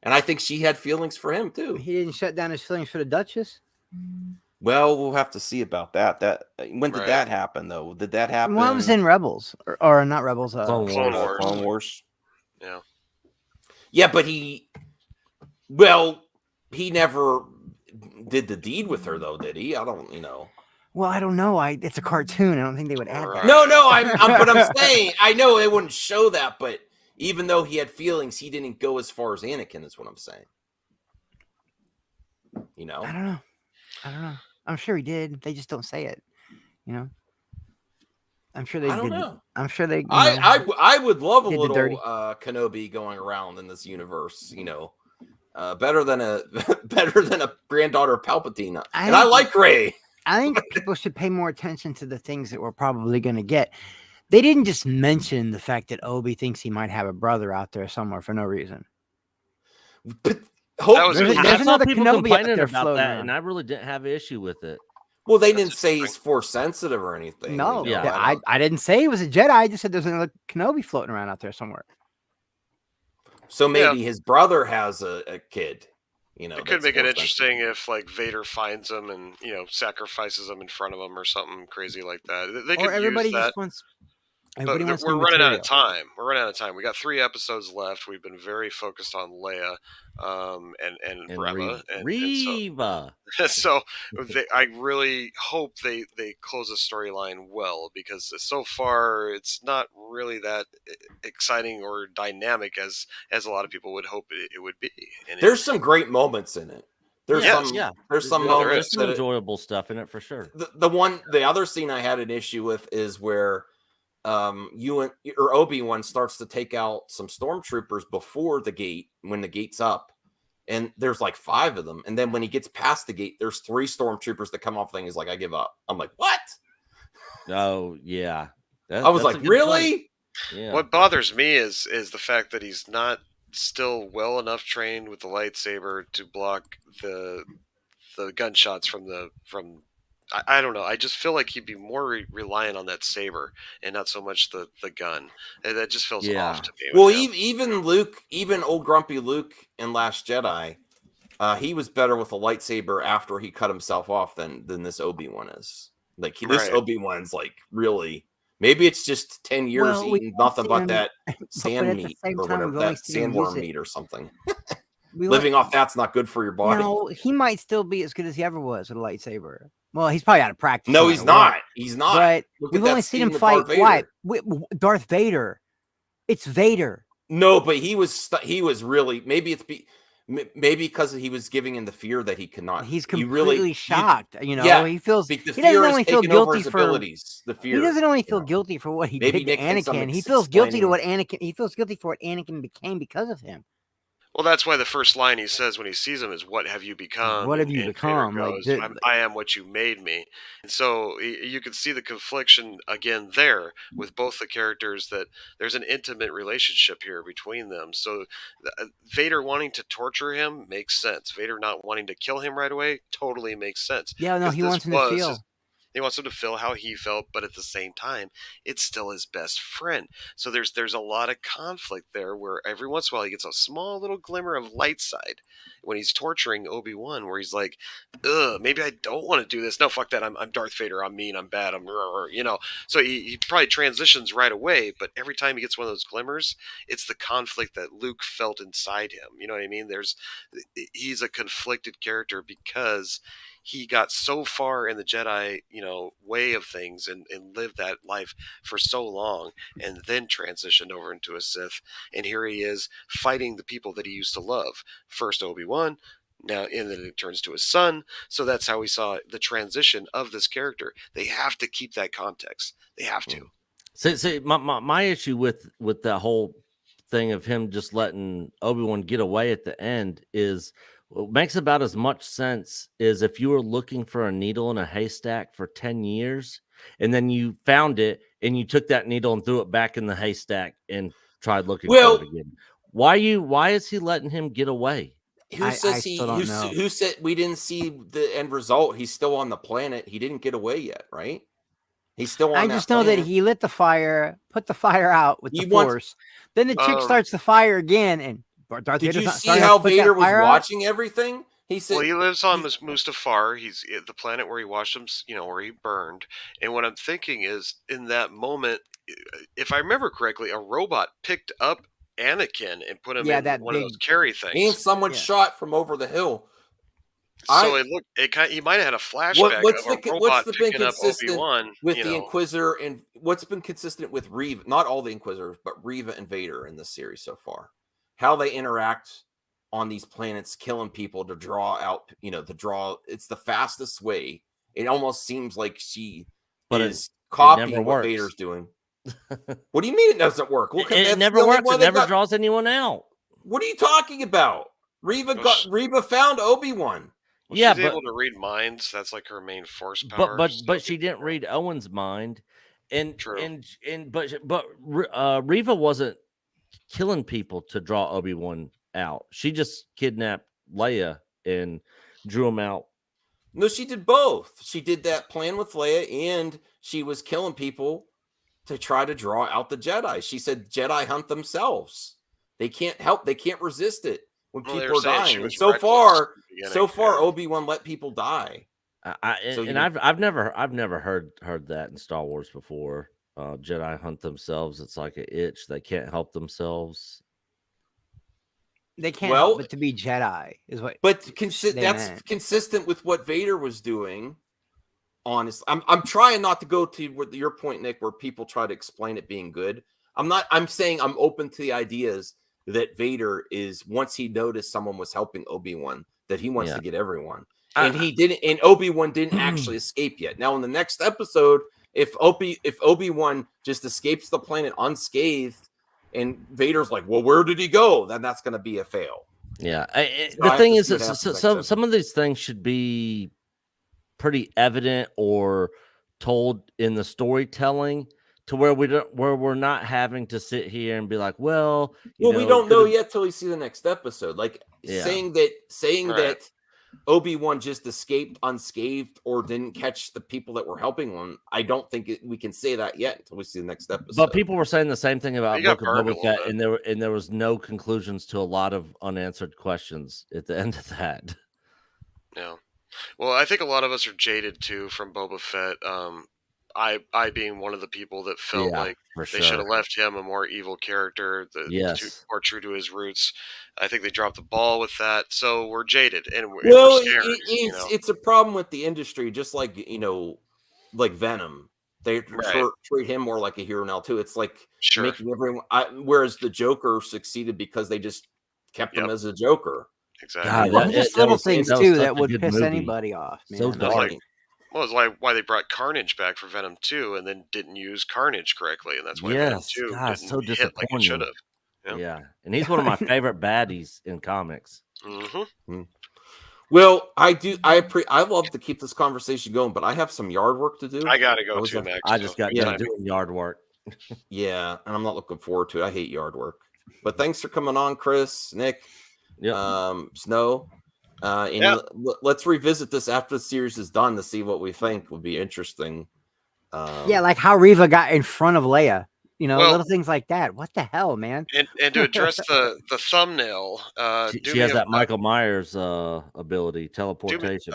And I think she had feelings for him too. He didn't shut down his feelings for the Duchess. Well, we'll have to see about that. When did that happen, though? Did that happen? One was in Rebels, or not Rebels. Clone Wars. Yeah. Yeah, but he never did the deed with her, though, did he? I don't, Well, I don't know. It's a cartoon. I don't think they would add that. No, but I'm saying, I know they wouldn't show that, but even though he had feelings, he didn't go as far as Anakin, is what I'm saying. I don't know. I'm sure he did. They just don't say it. I'm sure they did. I don't know. I'm sure they. I would love a little dirty. Kenobi going around in this universe. Better than a granddaughter of Palpatine. I like Rey. I think people should pay more attention to the things that we're probably going to get. They didn't just mention the fact that Obi thinks he might have a brother out there somewhere for no reason. But there's I saw another people Kenobi out complaining there about floating that, around. and I really didn't have an issue with it. Well, they didn't say he's force sensitive or anything. No, I didn't say he was a Jedi. I just said there's another Kenobi floating around out there somewhere. So maybe his brother has a kid. It could make it interesting if like Vader finds him and sacrifices him in front of him or something crazy like that. They could everybody use that. just wants. But we're running out of time. We got 3 episodes left. We've been very focused on Leia, and Reva, Reva. So I really hope they close the storyline well, because so far it's not really that exciting or dynamic as a lot of people would hope it would be. And there's some great moments in it. There's some moments, some enjoyable stuff in it for sure. The other scene I had an issue with is where Obi-Wan starts to take out some stormtroopers before the gate, when the gate's up, and there's like 5 of them, and then when he gets past the gate, there's 3 stormtroopers that come off thing. He's like, I give up. I'm like, what? Oh yeah. I was like, really? Yeah. What bothers me is the fact that he's not still well enough trained with the lightsaber to block the the gunshots from I don't know. I just feel like he'd be more reliant on that saber and not so much the gun. And that just feels off to me. Well, even Luke, even old grumpy Luke in Last Jedi, he was better with a lightsaber after he cut himself off than this Obi-Wan is. Like this Obi-Wan's like really. Maybe it's just 10 years eating nothing but that sand meat or whatever, that sandworm meat or something. Living off that's not good for your body. No, he might still be as good as he ever was with a lightsaber. Well, he's probably out of practice. No, he's not. He's not. But we've only seen him fight. Why? Darth Vader. It's Vader. No, but he was really maybe because he was giving him the fear that he cannot. He's completely shocked. He feels. The he doesn't fear only is feel taking over guilty his for abilities. The fear. He doesn't only feel guilty for what he did to Anakin. He feels guilty to what Anakin. He feels guilty for what Anakin became because of him. Well, that's why the first line he says when he sees him is, "What have you become?" What have you become? Goes, I am what you made me. And so you can see the confliction again there with both the characters, that there's an intimate relationship here between them. So Vader wanting to torture him makes sense. Vader not wanting to kill him right away totally makes sense. Yeah, no, he wants him to feel. He wants him to feel how he felt, but at the same time, it's still his best friend. So there's a lot of conflict there, where every once in a while he gets a small little glimmer of light side when he's torturing Obi-Wan, where he's like, "Ugh, maybe I don't want to do this. No, fuck that. I'm Darth Vader. I'm mean. I'm bad. So he probably transitions right away, but every time he gets one of those glimmers, it's the conflict that Luke felt inside him. You know what I mean? He's a conflicted character because he got so far in the Jedi, way of things and lived that life for so long, and then transitioned over into a Sith. And here he is fighting the people that he used to love. First Obi-Wan, now, and then it turns to his son. So that's how we saw the transition of this character. They have to keep that context. They have to. See, my issue with that whole thing of him just letting Obi-Wan get away at the end is, what makes about as much sense is if you were looking for a needle in a haystack for 10 years and then you found it and you took that needle and threw it back in the haystack and tried looking for it again. Why is he letting him get away? Who said we didn't see the end result? He's still on the planet. He didn't get away yet, right? He's still on I just know that he lit the fire, put the fire out with the Force. Then the chick starts the fire again, and Darth Did you see how Vader was watching everything? He said, well, he lives on Mustafar. He's the planet where he watched him, where he burned. And what I'm thinking is, in that moment, if I remember correctly, a robot picked up Anakin and put him in one of those carry things. And someone shot from over the hill. So he might have had a flashback of a robot picking up Obi-Wan with the Inquisitor, and what's been consistent with Reva, not all the Inquisitors, but Reva and Vader in this series so far. How they interact on these planets, killing people to draw out, it's the fastest way. It almost seems like she is copying what Vader's doing. What do you mean it doesn't work? It never works. It never draws anyone out. What are you talking about? Reva found Obi-Wan. Well, she's able to read minds. That's like her main force power. But she didn't read Owen's mind, but Reva wasn't killing people to draw Obi-Wan out. She just kidnapped Leia and drew him out. No, she did both. She did that plan with Leia, and she was killing people to try to draw out the Jedi. She said Jedi hunt themselves. They can't help. They can't resist it when people are dying. And so far, Obi-Wan let people die. I've never heard that in Star Wars before. Jedi hunt themselves. It's like an itch. They can't help themselves. They can't help but to be Jedi is what. But that's consistent with what Vader was doing. Honestly, I'm trying not to go to your point, Nick, where people try to explain it being good. I'm saying I'm open to the ideas that Vader is, once he noticed someone was helping Obi-Wan, that he wants to get everyone. And he didn't, and Obi-Wan didn't actually escape yet. Now in the next episode, if Obi-Wan just escapes the planet unscathed, and Vader's like, well, where did he go? Then that's going to be a fail. Yeah. The thing is, some of these things should be pretty evident or told in the storytelling, to where we're not having to sit here and be like, well, we don't know yet till we see the next episode. Like saying that Obi-Wan just escaped unscathed or didn't catch the people that were helping him. I don't think we can say that yet until we see the next episode. But people were saying the same thing about He got Book of burned a Boba little Fett, bit. and there was no conclusions to a lot of unanswered questions at the end of that. Yeah. Well, I think a lot of us are jaded too from Boba Fett. I being one of the people that felt Yeah, like for they should have sure. left him a more evil character, Yes. more true to his roots. I think they dropped the ball with that, so we're jaded and we're Well, scared. it's a problem with the industry, just like like Venom. They Right. treat him more like a hero now too. It's like Sure. making everyone. Whereas the Joker succeeded because they just kept him Yep. as a Joker. Exactly. God, Well, that, just that little was, things that was too such that a would good piss movie. anybody off, man. So That's dark. like, well, it's why they brought Carnage back for Venom 2 and then didn't use Carnage correctly, and that's why Venom Yes, 2 God, didn't so hit like it should disappointing. have. Yeah, and he's one of my favorite baddies in comics. Mm-hmm. Well, I love to keep this conversation going, but I have some yard work to do. I gotta go too, Max. I just got Yeah. done doing yard work. Yeah, and I'm not looking forward to it. I hate yard work. But thanks for coming on, Chris, Nick, Snow. And let's revisit this after the series is done to see what we think would be interesting. Yeah, like how Reva got in front of Leia. You know, Well- little things like that. What the hell, man? And to address the thumbnail, She has that Michael Myers ability, teleportation.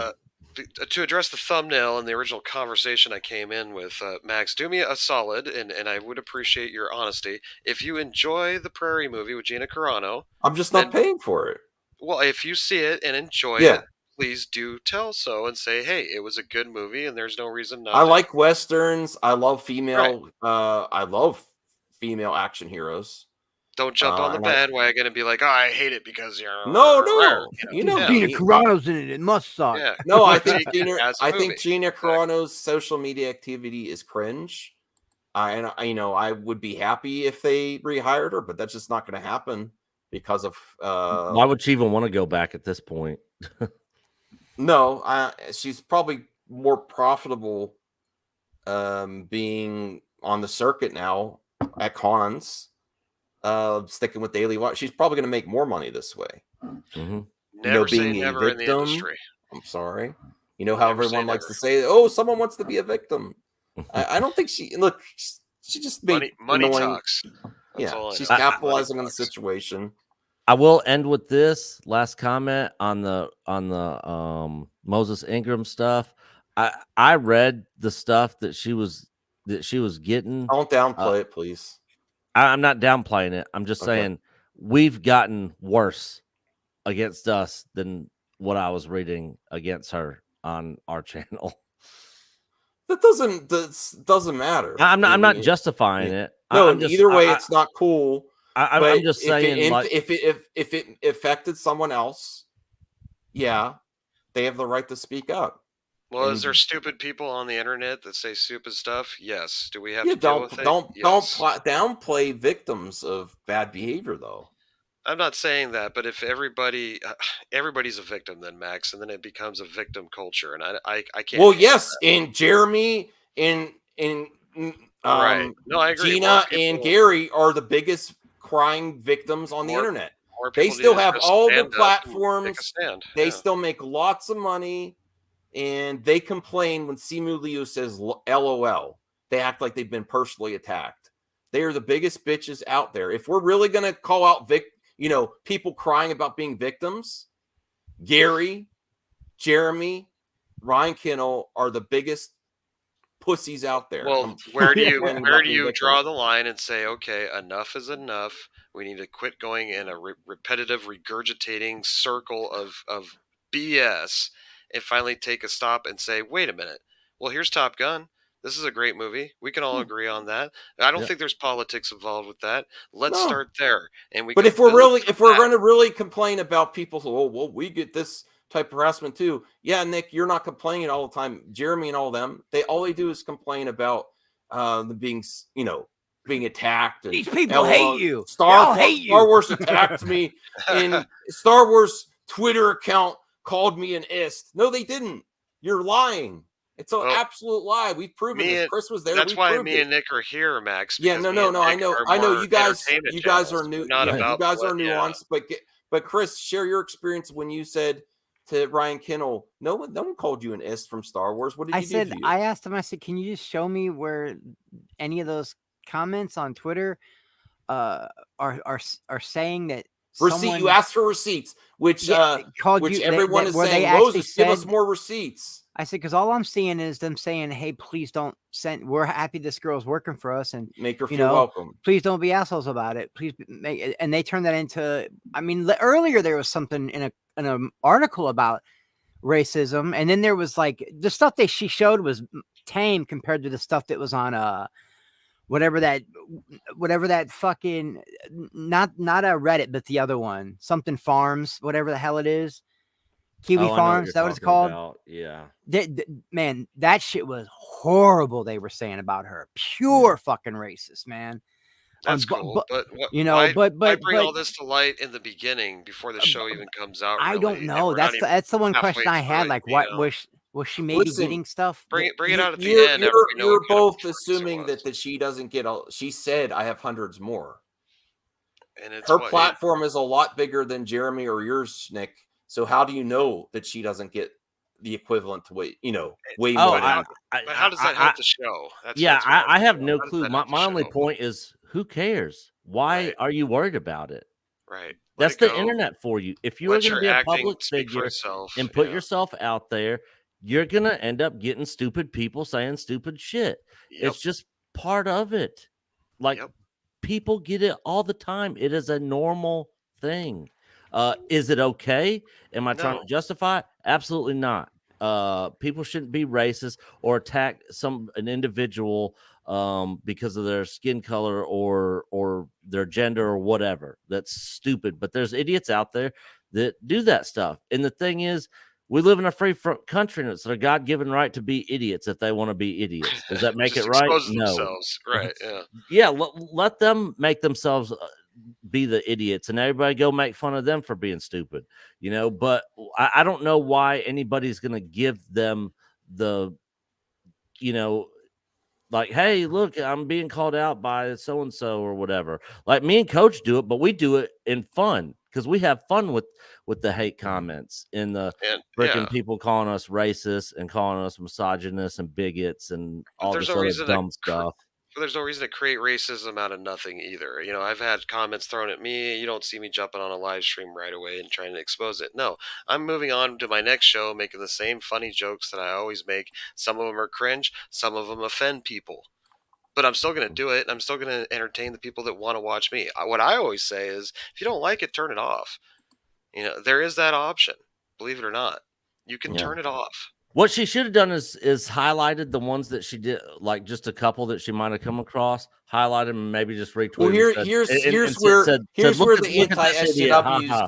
To address the thumbnail and the original conversation I came in with, Max, do me a solid, and I would appreciate your honesty. If you enjoy the Prairie movie with Gina Carano, I'm just not paying for it. well, if you see it and enjoy Yeah. it, please do tell so and say, hey, it was a good movie, and there's no reason not I to. like westerns. I love female. I love female action heroes. Don't jump on the and I- bandwagon and be like, oh, I hate it because you're No. You know, Gina me. Carano's in it. It must suck. Yeah. No, I think It's a Gina. kick-ass I movie. think Gina Carano's social media activity is cringe. I would be happy if they rehired her, but that's just not going to happen because of. Why would she even want to go back at this point? No, she's probably more profitable, being on the circuit now at cons, sticking with Daily Watch. She's probably going to make more money this way. Mm-hmm. Never say never in the industry. I'm sorry. You know how Never say everyone likes never. to say, "Oh, someone wants to be a victim." I don't think she just made Money annoying. talks. That's all Yeah, I she's know. capitalizing on Money the situation. I will end with this last comment on the Moses Ingram stuff. I read the stuff that she was getting. Don't downplay it, please. I'm not downplaying it. I'm just Okay. saying we've gotten worse against us than what I was reading against her on our channel. That doesn't matter. I'm not justifying it. No, I'm just- either way, it's not cool. I'm But just if saying, it, like, if it affected someone else, yeah, they have the right to speak up. Well, And- is there stupid people on the internet that say stupid stuff? Yes. Do we have Yeah, to deal don't with it? don't Yes. downplay victims of bad behavior, though. I'm not saying that, but if everybody's a victim, then Max, and then it becomes a victim culture, and I can't. Well, handle yes, that. and Jeremy and Right. No, I agree. Gina More and people- Gary are the biggest crying victims on the More- internet. more They people need still to have just all the stand up and take a platforms. stand. They Yeah. still make lots of money, and they complain when Simu Liu says LOL. They act like they've been personally attacked. They are the biggest bitches out there. If we're really gonna call out people crying about being victims, Gary, Jeremy, Ryan Kinnell are the biggest pussies out there. Well, where do you complaining where about do being you victims. draw the line and say, okay, enough is enough? We need to quit going in a repetitive, regurgitating circle of BS, and finally take a stop and say, wait a minute. Well, here's Top Gun. This is a great movie. We can all agree on that. I don't Yeah. think there's politics involved with that. Let's No. start there, and we. But can if we're build from that. going to really complain about people, we get this type of harassment too. Yeah, Nick, you're not complaining all the time. Jeremy and all them, all they do is complain about them being attacked. And These people hate you. They all hate you. Star Wars attacked me, and Star Wars Twitter account called me an ist. No, they didn't. You're lying. It's an absolute lie. We've proven this. Chris was there. That's we why proved me it. and Nick are here, Max. Yeah, because no. me and I Nick know. are I know. more You guys entertainment are channels. new. We're not You about guys are yeah. nuanced, but Chris, share your experience when you said to Ryan Kinnell, no one called you an ist from Star Wars. What did I he do said, to you? I asked him, I said, can you just show me where any of those comments on Twitter are saying that someone You asked for receipts, which called which you everyone that, is where they saying, actually Moses, give us said, more receipts. I said, because all I'm seeing is them saying, hey, please don't send, we're happy this girl's working for us, and make her feel welcome. Please don't be assholes about it. Please make it. And they turned that into, I mean, earlier there was something in an article about racism, and then there was like the stuff that she showed was tame compared to the stuff that was on whatever that fucking not a Reddit, but the other one, something farms, whatever the hell it is. Kiwi Farms, is that what it's called? About. Yeah. Man, that shit was horrible. They were saying about her, pure fucking racist, man. That's cool, but why bring all this to light in the beginning before the show even comes out? I don't know. That's the one question I had. Like, what was she maybe getting stuff? Bring it out at the end. You're both assuming that she doesn't get all. She said, "I have hundreds more." And her platform is a lot bigger than Jeremy or yours, Nick. So how do you know that she doesn't get the equivalent to way more? But how does that help the show? I have no clue. My only point is, who cares? Why are you worried about it? Right. That's the internet for you. If you're going to be a public figure and put yourself out there, you're going to end up getting stupid people saying stupid shit. It's just part of it. Like, people get it all the time. It is a normal thing. Is it okay? Am I trying to justify it? Absolutely not. People shouldn't be racist or attack an individual because of their skin color or their gender or whatever. That's stupid. But there's idiots out there that do that stuff. And the thing is, we live in a free country, and it's their God-given right to be idiots if they want to be idiots. Does that make it right? No. Themselves. Right. Yeah. Yeah. Let them make themselves be the idiots, and everybody go make fun of them for being stupid, but I don't know why anybody's going to give them the, like, hey, look, I'm being called out by so-and-so or whatever. Like, me and Coach do it, but we do it in fun because we have fun with the hate comments and the freaking people calling us racist and calling us misogynists and bigots and all this other dumb stuff. There's no reason to create racism out of nothing either. I've had comments thrown at me. You don't see me jumping on a live stream right away and trying to expose it. No, I'm moving on to my next show, making the same funny jokes that I always make. Some of them are cringe. Some of them offend people. But I'm still going to do it. I'm still going to entertain the people that want to watch me. What I always say is, if you don't like it, turn it off. There is that option. Believe it or not. You can turn it off. What she should have done is highlighted the ones that she did, like just a couple that she might have come across, highlighted them and maybe just retweeted. Well, here's where the anti-SJWs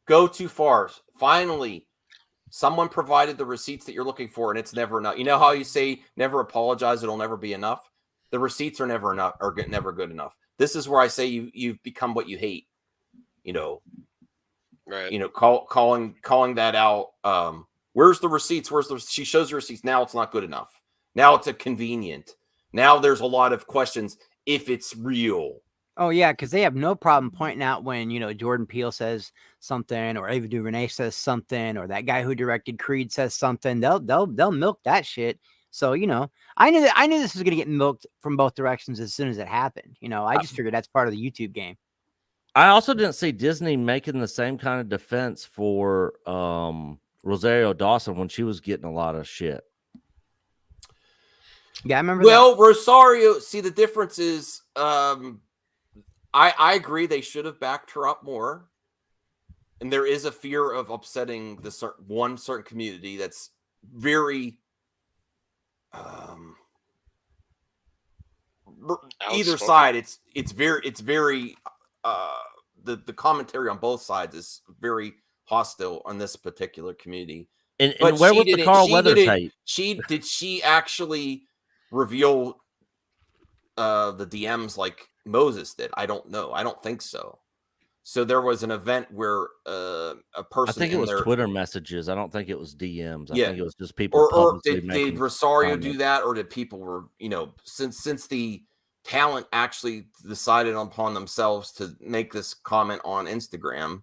go too far. Finally, someone provided the receipts that you're looking for, and it's never enough. You know how you say never apologize, it'll never be enough? The receipts are never enough, or never good enough. This is where I say you've become what you hate. Right. Calling that out. Where's the receipts? She shows the receipts. Now it's not good enough. Now it's a convenient. Now there's a lot of questions if it's real. Oh yeah, because they have no problem pointing out when Jordan Peele says something, or Ava DuVernay says something, or that guy who directed Creed says something. They'll milk that shit. So I knew this was gonna get milked from both directions as soon as it happened. I just figured that's part of the YouTube game. I also didn't see Disney making the same kind of defense for Rosario Dawson when she was getting a lot of shit. Yeah, I remember. Well, Rosario, see, the difference is, I agree they should have backed her up more, and there is a fear of upsetting one certain community that's very either side. It's very the commentary on both sides is very hostile on this particular community. And where was the Carl Weathers hate? Did she actually reveal the DMs like Moses did? I don't know. I don't think so. So there was an event where a person. I think it was Twitter messages. I don't think it was DMs. I think it was just people. Or did Rosario do that, or did people were since the talent actually decided upon themselves to make this comment on Instagram?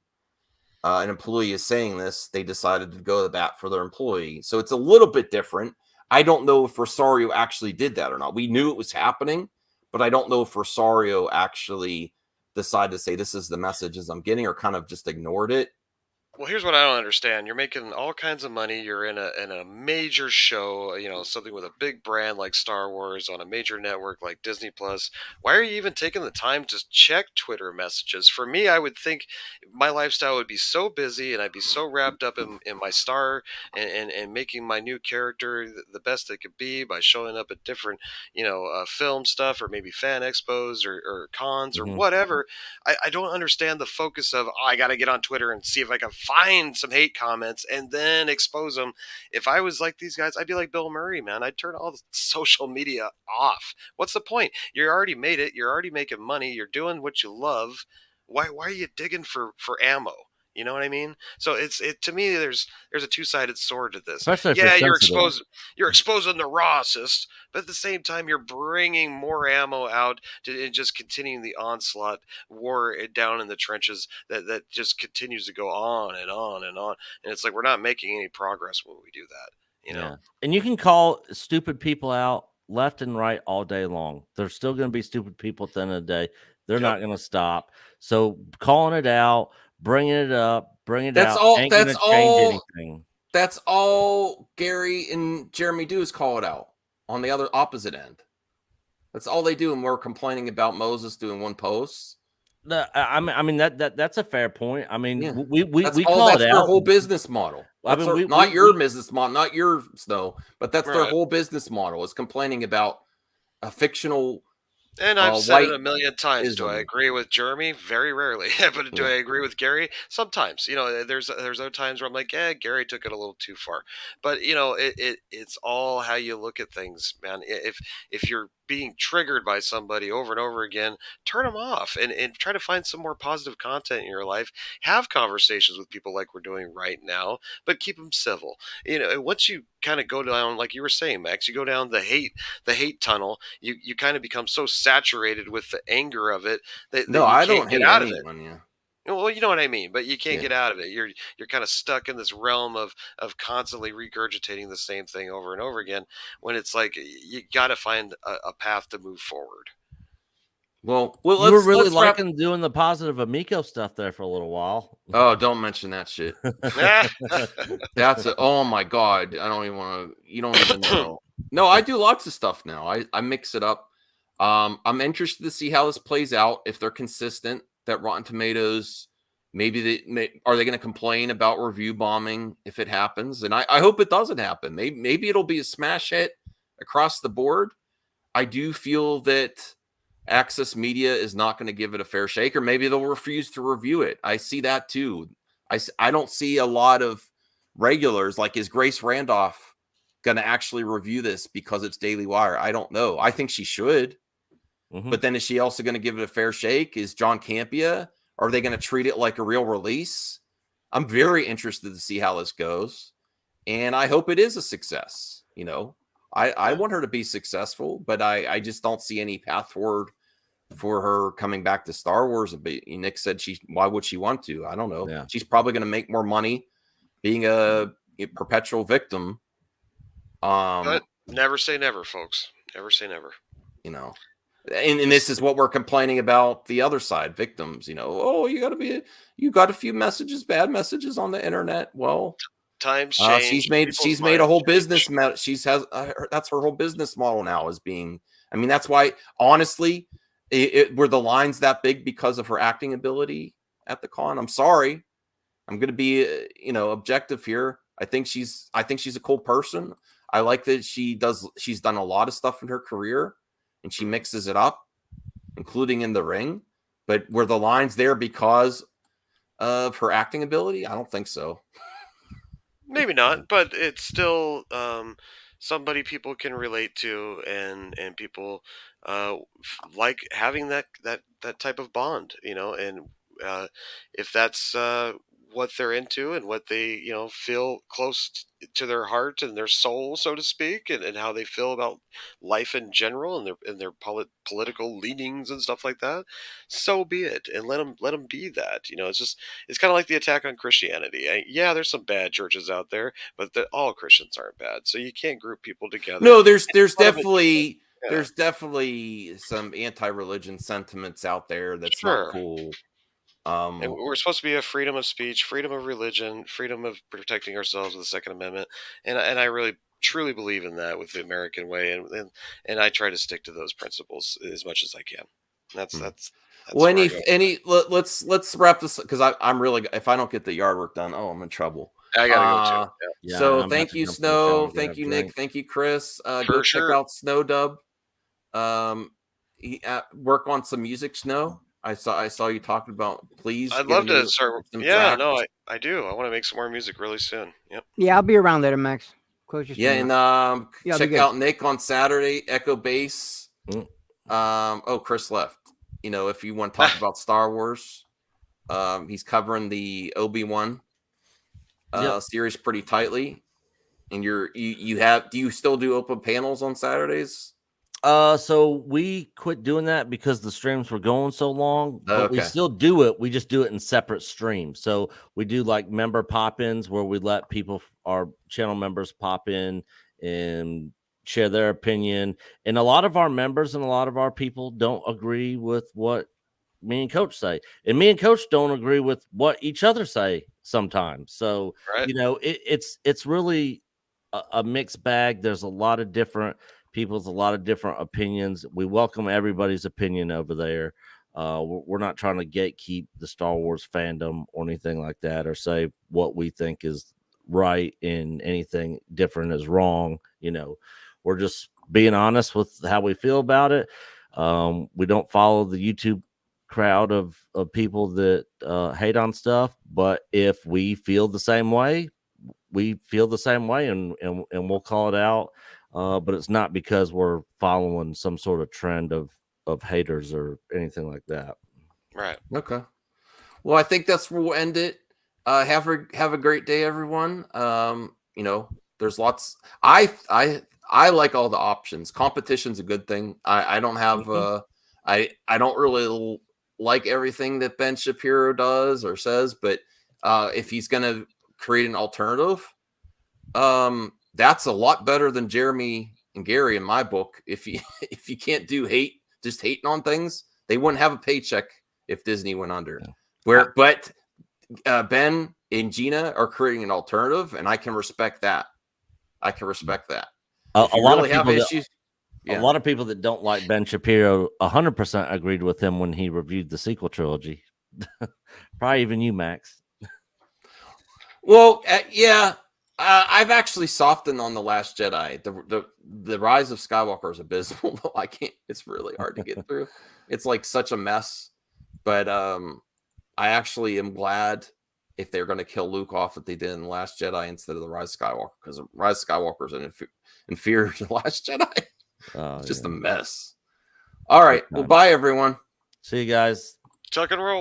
an employee is saying this, they decided to go to bat for their employee. So it's a little bit different. I don't know if Rosario actually did that or not. We knew it was happening, but I don't know if Rosario actually decided to say this is the messages I'm getting, or kind of just ignored it. Well, here's what I don't understand. You're making all kinds of money. You're in a major show, something with a big brand like Star Wars on a major network like Disney Plus. Why are you even taking the time to check Twitter messages? For me, I would think my lifestyle would be so busy and I'd be so wrapped up in my star and making my new character the best it could be by showing up at different, film stuff or maybe fan expos or cons or whatever. I don't understand the focus of, I got to get on Twitter and see if I can find some hate comments and then expose them. If I was like these guys, I'd be like Bill Murray, man. I'd turn all the social media off. What's the point? You already made it. You're already making money. You're doing what you love. Why are you digging for ammo? You know what I mean? So to me, there's a two-sided sword to this. Especially if You're exposing the rawest, but at the same time, you're bringing more ammo out and just continuing the onslaught war down in the trenches that just continues to go on and on and on. And it's like we're not making any progress when we do that. Yeah. And you can call stupid people out left and right all day long. There's still going to be stupid people at the end of the day. They're not going to stop. So calling it out, bringing it up, ain't going to change anything. That's all Gary and Jeremy do is call it out on the other opposite end. That's all they do. And we're complaining about Moses doing one post. I mean that's a fair point. I mean, Yeah. we that's call it out. Their whole business model. That's not your business model, not yours though, but that's their whole business model is complaining about a fictional. And I've said it a million times. Do I agree with Jeremy? Very rarely. But do I agree with Gary? Sometimes. There's other times where I'm like, Gary took it a little too far. But it's all how you look at things, man. If you're being triggered by somebody over and over again, turn them off and try to find some more positive content in your life. Have conversations with people like we're doing right now, but keep them civil. Once you kind of go down, like you were saying, Max, you go down the hate tunnel, you kind of become so saturated with the anger of it that you can't get out of it. Well, you know what I mean, but you can't get out of it. You're kind of stuck in this realm of constantly regurgitating the same thing over and over again, when it's like you got to find a path to move forward. Well, you were really liking doing the positive Amico stuff there for a little while. Oh, don't mention that shit. Oh my God. I don't even want to, you don't even know. No, I do lots of stuff now. I mix it up. I'm interested to see how this plays out. If they're consistent, that Rotten Tomatoes, are they going to complain about review bombing if it happens? And I hope it doesn't happen. Maybe it'll be a smash hit across the board. I do feel that Access Media is not going to give it a fair shake, or maybe they'll refuse to review it. I see that too. I don't see a lot of regulars. Like, is Grace Randolph going to actually review this because it's Daily Wire? I don't know. I think she should. But then is she also going to give it a fair shake? Is John Campea? Are they going to treat it like a real release? I'm very interested to see how this goes. And I hope it is a success. I want her to be successful, but I just don't see any path forward for her coming back to Star Wars. Nick said why would she want to? I don't know. Yeah. She's probably going to make more money being a perpetual victim. But never say never, folks. Never say never. And this is what we're complaining about the other side, victims. Oh, you got a few bad messages on the internet. Well, times change. She's made a whole business. That's her whole business model now is being. I mean, that's why honestly, were the lines that big because of her acting ability at the con? I'm sorry. I'm going to be objective here. I think she's a cool person. I like that she's done a lot of stuff in her career. And she mixes it up, including in the ring. But were the lines there because of her acting ability? I don't think so. Maybe not, but it's still somebody people can relate to, and people like having that type of bond, And if that's what they're into and what they, you know, feel close to their heart and their soul, so to speak, and how they feel about life in general and their political leanings and stuff like that, so be it. And let them be that. You know, it's kind of like the attack on Christianity. Yeah, there's some bad churches out there, but all Christians aren't bad. So you can't group people together. No, there's definitely Yeah. there's definitely some anti-religion sentiments out there that's not cool. And we're supposed to be a freedom of speech, freedom of religion, freedom of protecting ourselves with the Second Amendment, and I really truly believe in that with the American way, and I try to stick to those principles as much as I can. That's well, let's wrap this because I'm really, if I don't get the yard work done, I'm in trouble. I gotta go too. Yeah. So thank you, Snow. Thank you, Nick. Thank you, Chris. Go check out Snow Dub. Work on some music, Snow. I saw you talking about. Please, I'd love to start. Yeah, no, I do. I want to make some more music really soon. Yep. Yeah, I'll be around later, Max. Close your stream and check out Nick on Saturday. Echo Bass. Chris left. You know, if you want to talk about Star Wars, he's covering the Obi-Wan series pretty tightly. And do you still do open panels on Saturdays? So we quit doing that because the streams were going so long, but we still do it. We just do it in separate streams. So we do like member pop-ins where we let people, our channel members, pop in and share their opinion. And a lot of our members and a lot of our people don't agree with what me and Coach say, and me and Coach don't agree with what each other say sometimes. So you know, it's really a mixed bag. There's a lot of different people with a lot of different opinions. We welcome everybody's opinion over there. We're not trying to gatekeep the Star Wars fandom or anything like that, or say what we think is right and anything different is wrong. You know, we're just being honest with how we feel about it. We don't follow the YouTube crowd of people that hate on stuff, but if we feel the same way, we feel the same way, and we'll call it out. But it's not because we're following some sort of trend of haters or anything like that. Right. Okay. Well, I think that's where we'll end it. Have a great day, everyone. You know, there's lots. I like all the options. Competition's a good thing. I don't have I don't really like everything that Ben Shapiro does or says, but if he's gonna create an alternative, that's a lot better than Jeremy and Gary in my book. If you can't do just hating on things, they wouldn't have a paycheck if Disney went under. Yeah. But Ben and Gina are creating an alternative, and I can respect that. A lot of people that don't like Ben Shapiro 100% agreed with him when he reviewed the sequel trilogy. Probably even you, Max. Well, yeah. I've actually softened on The Last Jedi. The Rise of Skywalker is abysmal, though. I can't. It's really hard to get through. It's like such a mess. But I actually am glad if they're going to kill Luke off that they did in The Last Jedi instead of The Rise of Skywalker, because The Rise of Skywalker is inferior to The Last Jedi. It's just a mess. All right. Well, bye, everyone. See you guys. Tuck and roll.